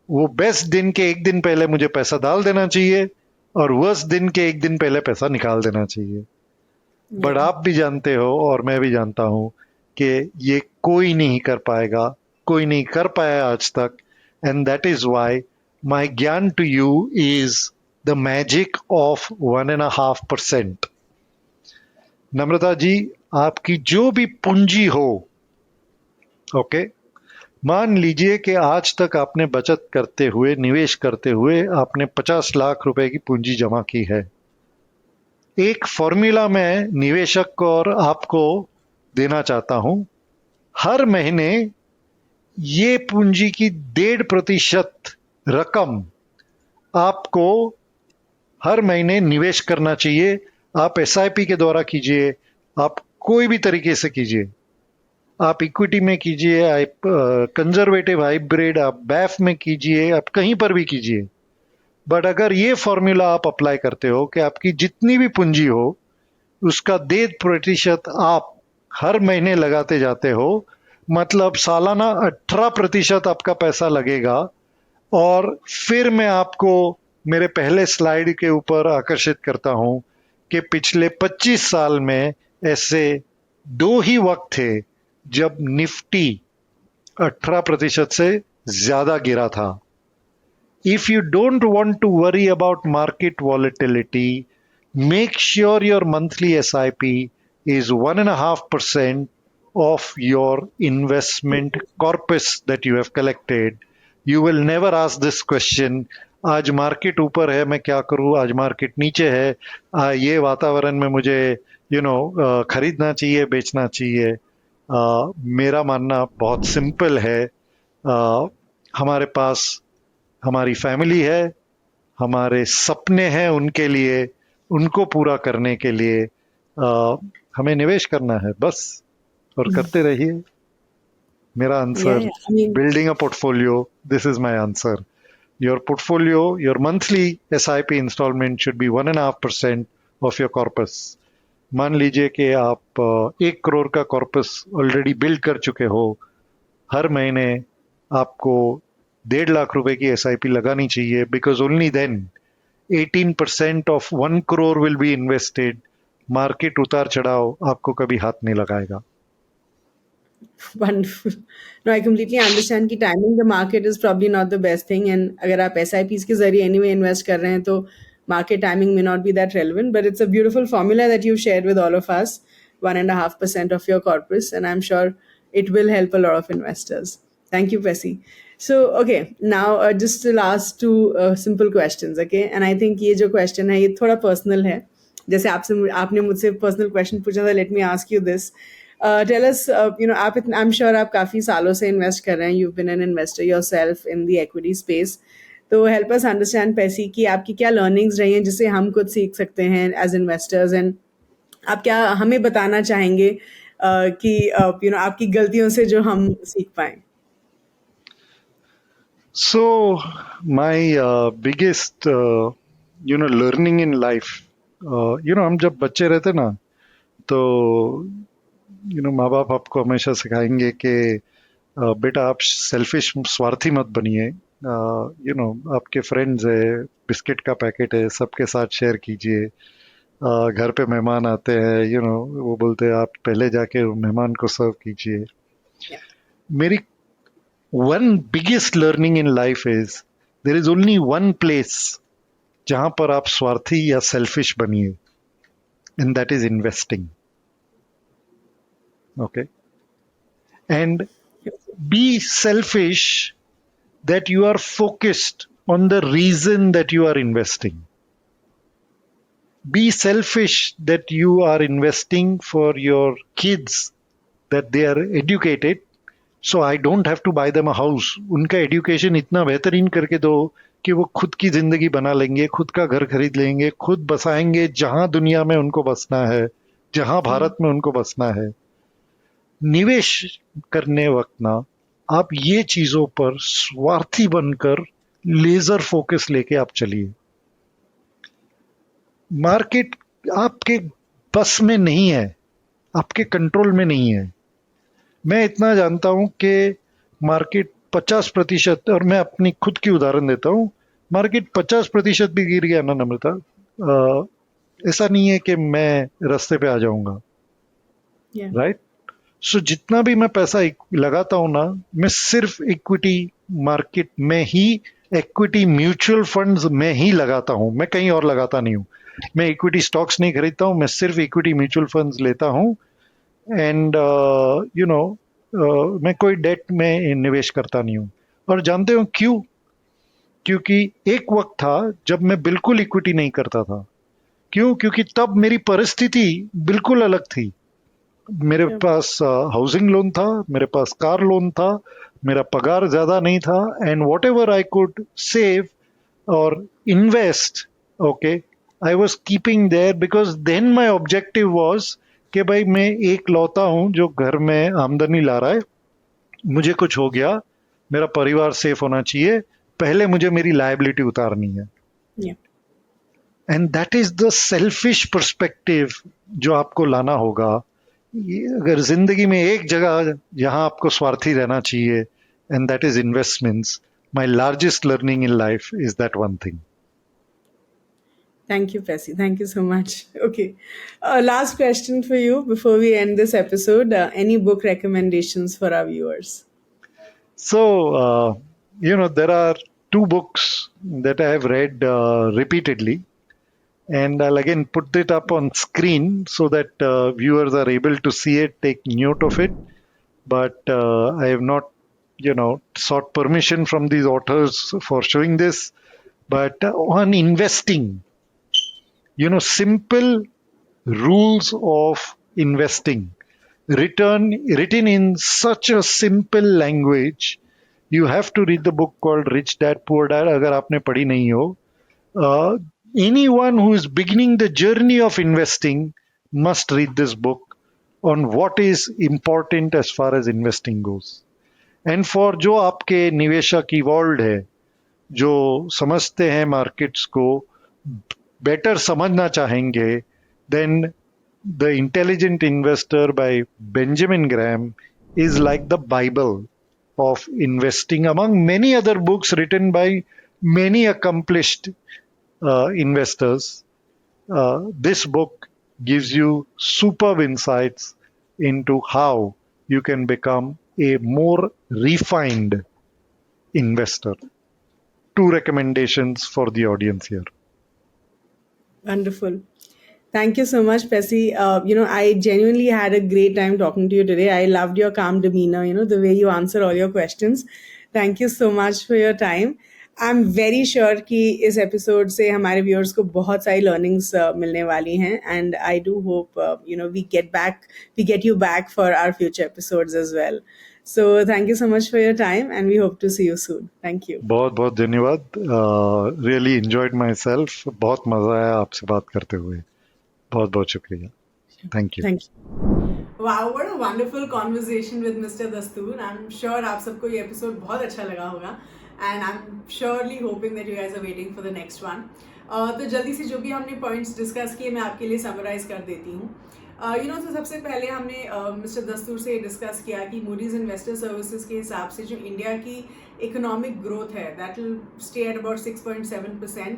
वो बेस्ट दिन के एक दिन पहले मुझे पैसा डाल देना चाहिए और वर्स्ट दिन के एक दिन पहले पैसा निकाल देना चाहिए। But Yeah. आप भी जानते हो और मैं भी जानता हूं कि ये कोई नहीं कर पाएगा, कोई नहीं कर पाया आज तक, and that is why my ज्ञान to you is the magic of 1.5%। Namrata ji, आपकी जो भी पूंजी हो, ओके, मान लीजिए कि आज तक आपने बचत करते हुए, निवेश करते हुए आपने 50 लाख रुपए की पूंजी जमा की है। एक फॉर्मूला मैं निवेशक को और आपको देना चाहता हूं। हर महीने ये पूंजी की 1.5% रकम आपको हर महीने निवेश करना चाहिए। आप एसआईपी के द्वारा कीजिए, आप कोई भी तरीके से कीजिए, आप इक्विटी में कीजिए, आप कंजर्वेटिव हाइब्रिड, आप बैफ में कीजिए, आप कहीं पर भी कीजिए। बट अगर ये फॉर्मूला आप अप्लाई करते हो कि आपकी जितनी भी पूंजी हो उसका 1.5% आप हर महीने लगाते जाते हो, मतलब सालाना 18% आपका पैसा लगेगा। और फिर मैं आपको मेरे पहले स्लाइड के ऊपर आकर्षित करता हूं कि पिछले 25 साल में ऐसे 2 ही वक्त थे जब निफ्टी 18% से ज्यादा गिरा था। If you don't want to worry about market volatility, make sure your monthly SIP is 1.5% of your investment corpus that you have collected. You will never ask this question, आज मार्केट ऊपर है मैं क्या करूं, आज मार्केट नीचे है, ये वातावरण में मुझे खरीदना चाहिए, बेचना चाहिए। मेरा मानना बहुत सिंपल है। हमारे पास हमारी फैमिली है, हमारे सपने हैं, उनके लिए, उनको पूरा करने के लिए हमें निवेश करना है बस, और करते रहिए। मेरा Yeah, answer, yeah. I mean, building a portfolio, this is my answer. Your portfolio, your monthly SIP installment should be 1.5% of your corpus. मान लीजिए कि आप 1 करोड़ का कॉर्पस ऑलरेडी बिल्ड कर चुके हो। हर महीने आपको 1.5 लाख रुपए की एसआईपी लगानी चाहिए, because only then 18% of 1 crore will be invested. Market उतार चढ़ाव आपको कभी हाथ नहीं लगाएगा। wonderful. No, I completely understand कि timing the market is probably not the best thing, and अगर आप SIPs के जरिए anyway invest कर रहे हैं तो market timing may not be that relevant, but it's a beautiful formula that you've shared with all of us, 1.5% of your corpus, and I'm sure it will help a lot of investors. Thank you, Pesi. So, okay, now just the last two simple questions, okay? And I think ये जो question है ये थोड़ा personal है, जैसे आपने मुझसे personal question पूछा था, let me ask you this. Tell us, I'm sure आप काफ़ी सालों से invest कर रहे हैं, you've been an investor yourself in the equity space. तो help us understand, पैसी, कि आपकी क्या learnings रही हैं जिसे हम खुद सीख सकते हैं as investors, and आप क्या हमें बताना चाहेंगे कि आपकी गलतियों से जो हम सीख पाएं? So my biggest learning in life, हम जब बच्चे रहते ना, तो माँ बाप आपको हमेशा सिखाएंगे कि बेटा आप सेल्फिश, स्वार्थी मत बनिए। आपके फ्रेंड्स है, बिस्किट का पैकेट है, सबके साथ शेयर कीजिए। घर पे मेहमान आते हैं, वो बोलते हैं आप पहले जाके मेहमान को सर्व कीजिए। Yeah. मेरी one biggest learning in life is there is only one place जहां पर आप स्वार्थी या सेल्फिश बनिए, and that is investing. Okay. And be selfish that you are focused on the reason that you are investing. Be selfish that you are investing for your kids, that they are educated, so I don't have to buy them a house. उनका education इतना बेहतरीन करके दो कि वो खुद की जिंदगी बना लेंगे, खुद का घर खरीद लेंगे, खुद बसाएंगे जहां दुनिया में उनको बसना है, जहां भारत में उनको बसना है. निवेश करने वक्त ना आप ये चीजों पर स्वार्थी बनकर लेजर फोकस लेके आप चलिए. मार्केट आपके बस में नहीं है, आपके कंट्रोल में नहीं है. मैं इतना जानता हूं कि मार्केट 50%, और मैं अपनी खुद की उदाहरण देता हूं, मार्केट 50% भी गिर गया ना नम्रता, ऐसा नहीं है कि मैं रास्ते पे आ जाऊंगा. राइट. सो जितना भी मैं पैसा लगाता हूं ना, मैं सिर्फ इक्विटी मार्केट में ही, इक्विटी म्यूचुअल फंड्स में ही लगाता हूं. मैं कहीं और लगाता नहीं हूं. मैं इक्विटी स्टॉक्स नहीं खरीदता हूं, मैं सिर्फ इक्विटी म्यूचुअल फंड्स लेता हूं. एंड मैं कोई डेट में निवेश करता नहीं हूं. और जानते हो क्यों? क्योंकि एक वक्त था जब मैं बिल्कुल इक्विटी नहीं करता था. क्यों? क्योंकि तब मेरी परिस्थिति बिल्कुल अलग थी. मेरे पास हाउसिंग लोन था, मेरे पास कार लोन था, मेरा पगार ज्यादा नहीं था, and whatever I could save और invest, okay, I was keeping there, because then my objective was कि भाई मैं एक लौता हूं जो घर में आमदनी ला रहा है, मुझे कुछ हो गया, मेरा परिवार सेफ होना चाहिए, पहले मुझे मेरी लायबिलिटी उतारनी है. And that is the selfish perspective जो आपको लाना होगा. अगर जिंदगी में एक जगह जहां आपको स्वार्थी रहना चाहिए, and that is investments, my largest learning in life is that one thing. Thank you, Pesi. Thank you so much. Okay. Last question for you before we end this episode. Any book recommendations for our viewers? So, there are two books that I have read repeatedly, and I'll again put it up on screen so that viewers are able to see it, take note of it. But I have not, sought permission from these authors for showing this. But on investing, simple rules of investing, written in such a simple language. You have to read the book called Rich Dad Poor Dad. अगर आपने पढ़ी नहीं हो, anyone who is beginning the journey of investing must read this book on what is important as far as investing goes. And for जो आपके निवेशक evolve है, जो समझते हैं मार्केट्स को, बेटर समझना चाहेंगे, then The Intelligent Investor by Benjamin Graham is like the Bible of investing, among many other books written by many accomplished investors. This book gives you superb insights into how you can become a more refined investor. Two recommendations for the audience here. Wonderful. Thank you so much, Pesi. I genuinely had a great time talking to you today. I loved your calm demeanor, the way you answer all your questions. Thank you so much for your time. I'm very sure कि इस episode से हमारे viewers को बहुत सारी learnings मिलने वाली हैं, and I do hope we get you back for our future episodes as well. So thank you so much for your time, and we hope to see you soon. Thank you. बहुत बहुत धन्यवाद. Really enjoyed myself. बहुत मजा आया आपसे बात करते हुए. बहुत बहुत शुक्रिया. Thank you. Thank you. Wow, what a wonderful conversation with Mr. Dastoor. I'm sure आप सबको ये एपिसोड बहुत अच्छा लगा होगा, and I'm surely hoping that you guys are waiting for the next one. तो जल्दी से जो भी हमने पॉइंट्स डिस्कस किए मैं आपके लिए समराइज कर देती हूँ. तो सबसे पहले हमने मिस्टर दस्तूर से डिस्कस किया कि मूडीज इन्वेस्टर सर्विसेज के हिसाब से जो इंडिया की इकोनॉमिक ग्रोथ है that will stay at about 6.7%.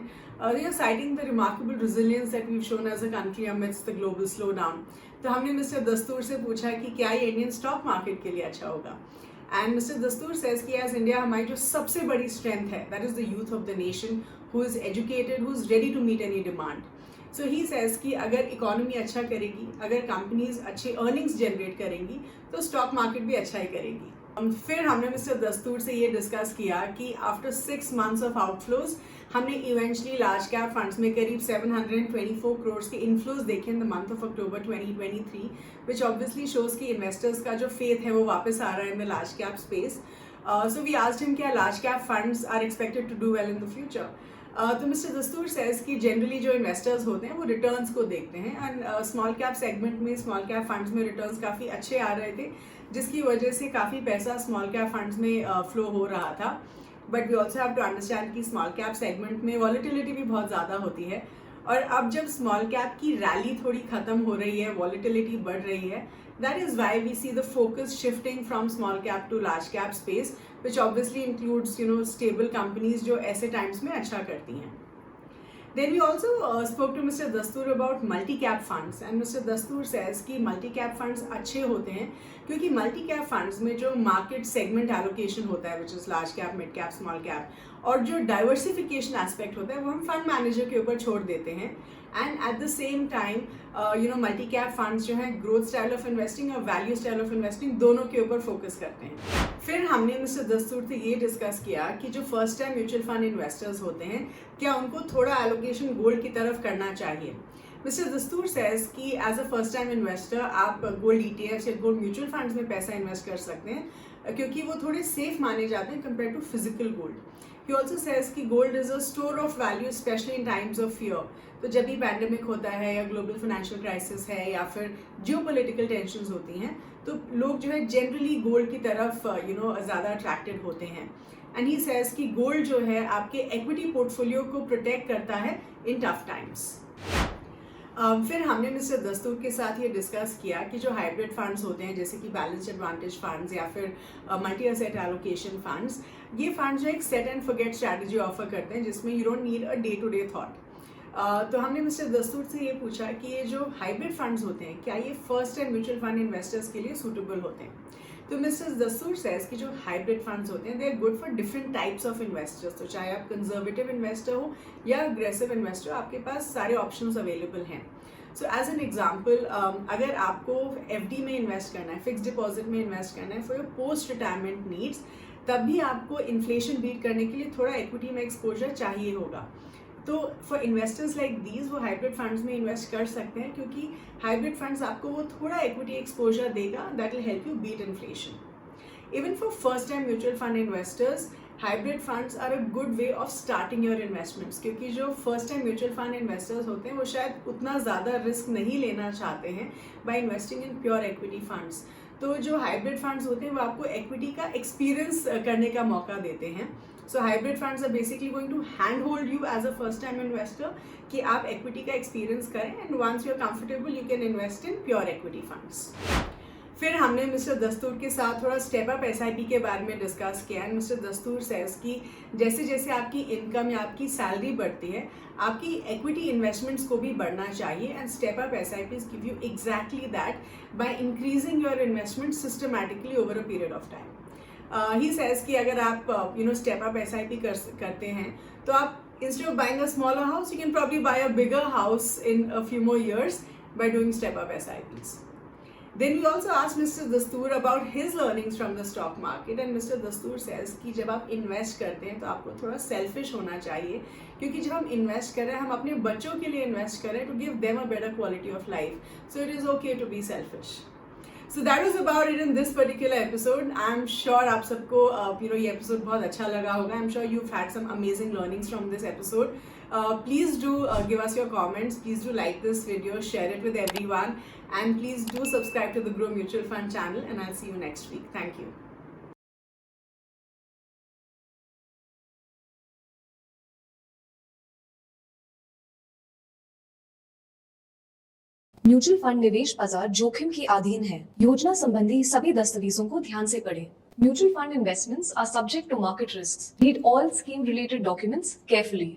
They are citing the remarkable resilience that we've shown as a country amidst the global slowdown. तो हमने मिस्टर दस्तूर से पूछा कि क्या ये इंडियन स्टॉक मार्केट के लिए अच्छा होगा, एंड मिस्टर दस्तूर सेज कि एज इंडिया हमारी जो सबसे बड़ी स्ट्रेंथ है that is the youth of the nation who is educated, who is ready to meet any demand. So he says कि अगर इकोनॉमी अच्छा करेगी, अगर कंपनीज अच्छे अर्निंग्स जनरेट करेंगी तो स्टॉक मार्केट भी अच्छा ही करेगी। फिर हमने मिस्टर दस्तूर से ये डिस्कस किया कि आफ्टर 6 months ऑफ आउटफ्लोज हमने इवेंचुअली लार्ज कैप फंड्स में करीब 724 करोड़ के इनफ्लोज देखे in the month of October 2023, which obviously shows कि इन्वेस्टर्स का जो फेथ है वो वापस आ रहा है in the large cap space. So we asked him क्या large cap funds are expected to do well in the future. तो मिस्टर दस्तूर सेज कि जनरली जो इन्वेस्टर्स होते हैं वो रिटर्न्स को देखते हैं एंड स्मॉल कैप सेगमेंट में स्मॉल कैप फंड्स में रिटर्न्स काफ़ी अच्छे आ रहे थे, जिसकी वजह से काफ़ी पैसा स्मॉल कैप फंड्स में फ्लो हो रहा था। But we also have to understand कि स्मॉल कैप सेगमेंट में वॉलेटिलिटी भी बहुत ज़्यादा होती है, और अब जब स्मॉल कैप की रैली थोड़ी ख़त्म हो रही है, वॉलेटिलिटी बढ़ रही है, that is why we see the focus shifting from small cap to large cap space, which obviously includes stable companies जो ऐसे टाइम्स में अच्छा करती हैं। Then we also spoke to Mr. Dastoor about multi-cap funds, and Mr. Dastoor says कि multi-cap funds अच्छे होते हैं क्योंकि multi-cap funds में जो market segment allocation होता है, which is large cap, mid cap, small cap, और जो diversification aspect होता है वो हम fund manager के ऊपर छोड़ देते हैं। And at the same time, multi-cap funds जो हैं growth style of investing और value style of investing दोनों के ऊपर फोकस करते हैं। फिर हमने मिस्टर दस्तूर से ये डिस्कस किया कि जो first time mutual fund investors होते हैं क्या उनको थोड़ा एलोकेशन गोल्ड की तरफ करना चाहिए। मिस्टर दस्तूर सेज कि as a first time investor आप गोल्ड ETFs या गोल्ड म्यूचुअल फंड्स में पैसा इन्वेस्ट कर सकते हैं क्योंकि वो थोड़े सेफ माने जाते हैं compare to physical gold. He also says कि gold is a store of value specially in times of fear. तो जब भी पैंडेमिक होता है या ग्लोबल फाइनेंशियल क्राइसिस है या फिर जियोपॉलिटिकल टेंशंस होती हैं तो लोग जो है जनरली गोल्ड की तरफ ज़्यादा अट्रैक्टेड होते हैं। एंड ही सेज कि गोल्ड जो है आपके इक्विटी पोर्टफोलियो को प्रोटेक्ट करता है इन टफ टाइम्स। फिर हमने मिस्टर दस्तूर के साथ ये डिस्कस किया कि जो हाइब्रिड फंड्स होते हैं जैसे कि बैलेंस एडवांटेज फंड्स या फिर मल्टी एसेट एलोकेशन फंड्स, ये फंड्स जो एक set and forget strategy offer करते हैं जिसमें you don't need a day to day thought. तो हमने मिस्टर दस्तूर से ये पूछा कि ये जो हाइब्रिड फंड्स होते हैं क्या ये first time mutual fund investors के लिए सूटेबल होते हैं। तो मिस्टर दस्तूर सेज कि जो हाइब्रिड फंड्स होते हैं they are good for different types of investors. तो चाहे आप कंजर्वेटिव इन्वेस्टर हो या अग्रेसिव इन्वेस्टर, आपके पास सारे ऑप्शंस अवेलेबल हैं। सो एज एन एग्जाम्पल, अगर आपको FD में इन्वेस्ट करना है, फिक्स डिपॉजिट में इन्वेस्ट करना है for your post retirement needs, तब भी आपको इन्फ्लेशन बीट करने के लिए थोड़ा इक्विटी में एक्सपोजर चाहिए होगा। तो फॉर इन्वेस्टर्स लाइक दीज वो हाइब्रिड फंड्स में इन्वेस्ट कर सकते हैं क्योंकि हाइब्रिड फंड्स आपको वो थोड़ा इक्विटी एक्सपोजर देगा that will help you beat inflation. Even for first time mutual fund investors hybrid funds are a good way of starting your investments, क्योंकि जो first time mutual fund investors होते हैं वो शायद उतना ज़्यादा रिस्क नहीं लेना चाहते हैं by investing in pure equity funds. तो जो हाइब्रिड फंड्स होते हैं वो आपको इक्विटी का एक्सपीरियंस करने का मौका देते हैं। So hybrid funds are basically going to hand hold you as a first time investor कि आप इक्विटी का एक्सपीरियंस करें and once you are comfortable you can invest in pure equity funds. फिर हमने मिस्टर दस्तूर के साथ थोड़ा स्टेप अप SIP के बारे में डिस्कस किया एंड मिस्टर दस्तूर सेज कि जैसे जैसे आपकी इनकम या आपकी सैलरी बढ़ती है आपकी इक्विटी इन्वेस्टमेंट्स को भी बढ़ना चाहिए and step up SIPs give you exactly that by increasing your investment systematically over a period of time. He says कि अगर आप स्टेप अप SIP करते हैं तो आप instead of buying a smaller house you can probably buy a bigger house in a few more years by doing step up SIPs. Then we also asked Mr. Dastoor about his learnings from the stock market and Mr. Dastoor says कि जब आप invest करते हैं तो आपको थोड़ा selfish होना चाहिए क्योंकि जब हम इन्वेस्ट कर रहे हैं हम अपने बच्चों के लिए इन्वेस्ट कर रहे हैं to give them a better quality of life, so it is okay to be selfish. So that was about it in this particular episode. I'm sure आप सबको ये episode बहुत अच्छा लगा होगा. I'm sure you've had some amazing learnings from this episode. Please do give us your comments. Please do like this video, share it with everyone, and please do subscribe to the Grow Mutual Fund channel. And I'll see you next week. Thank you. Mutual fund निवेश बाजार जोखिम के अधीन है। योजना संबंधी सभी दस्तावेजों को ध्यान से पढ़ें। Mutual fund investments are subject to market risks. Read all scheme related documents carefully.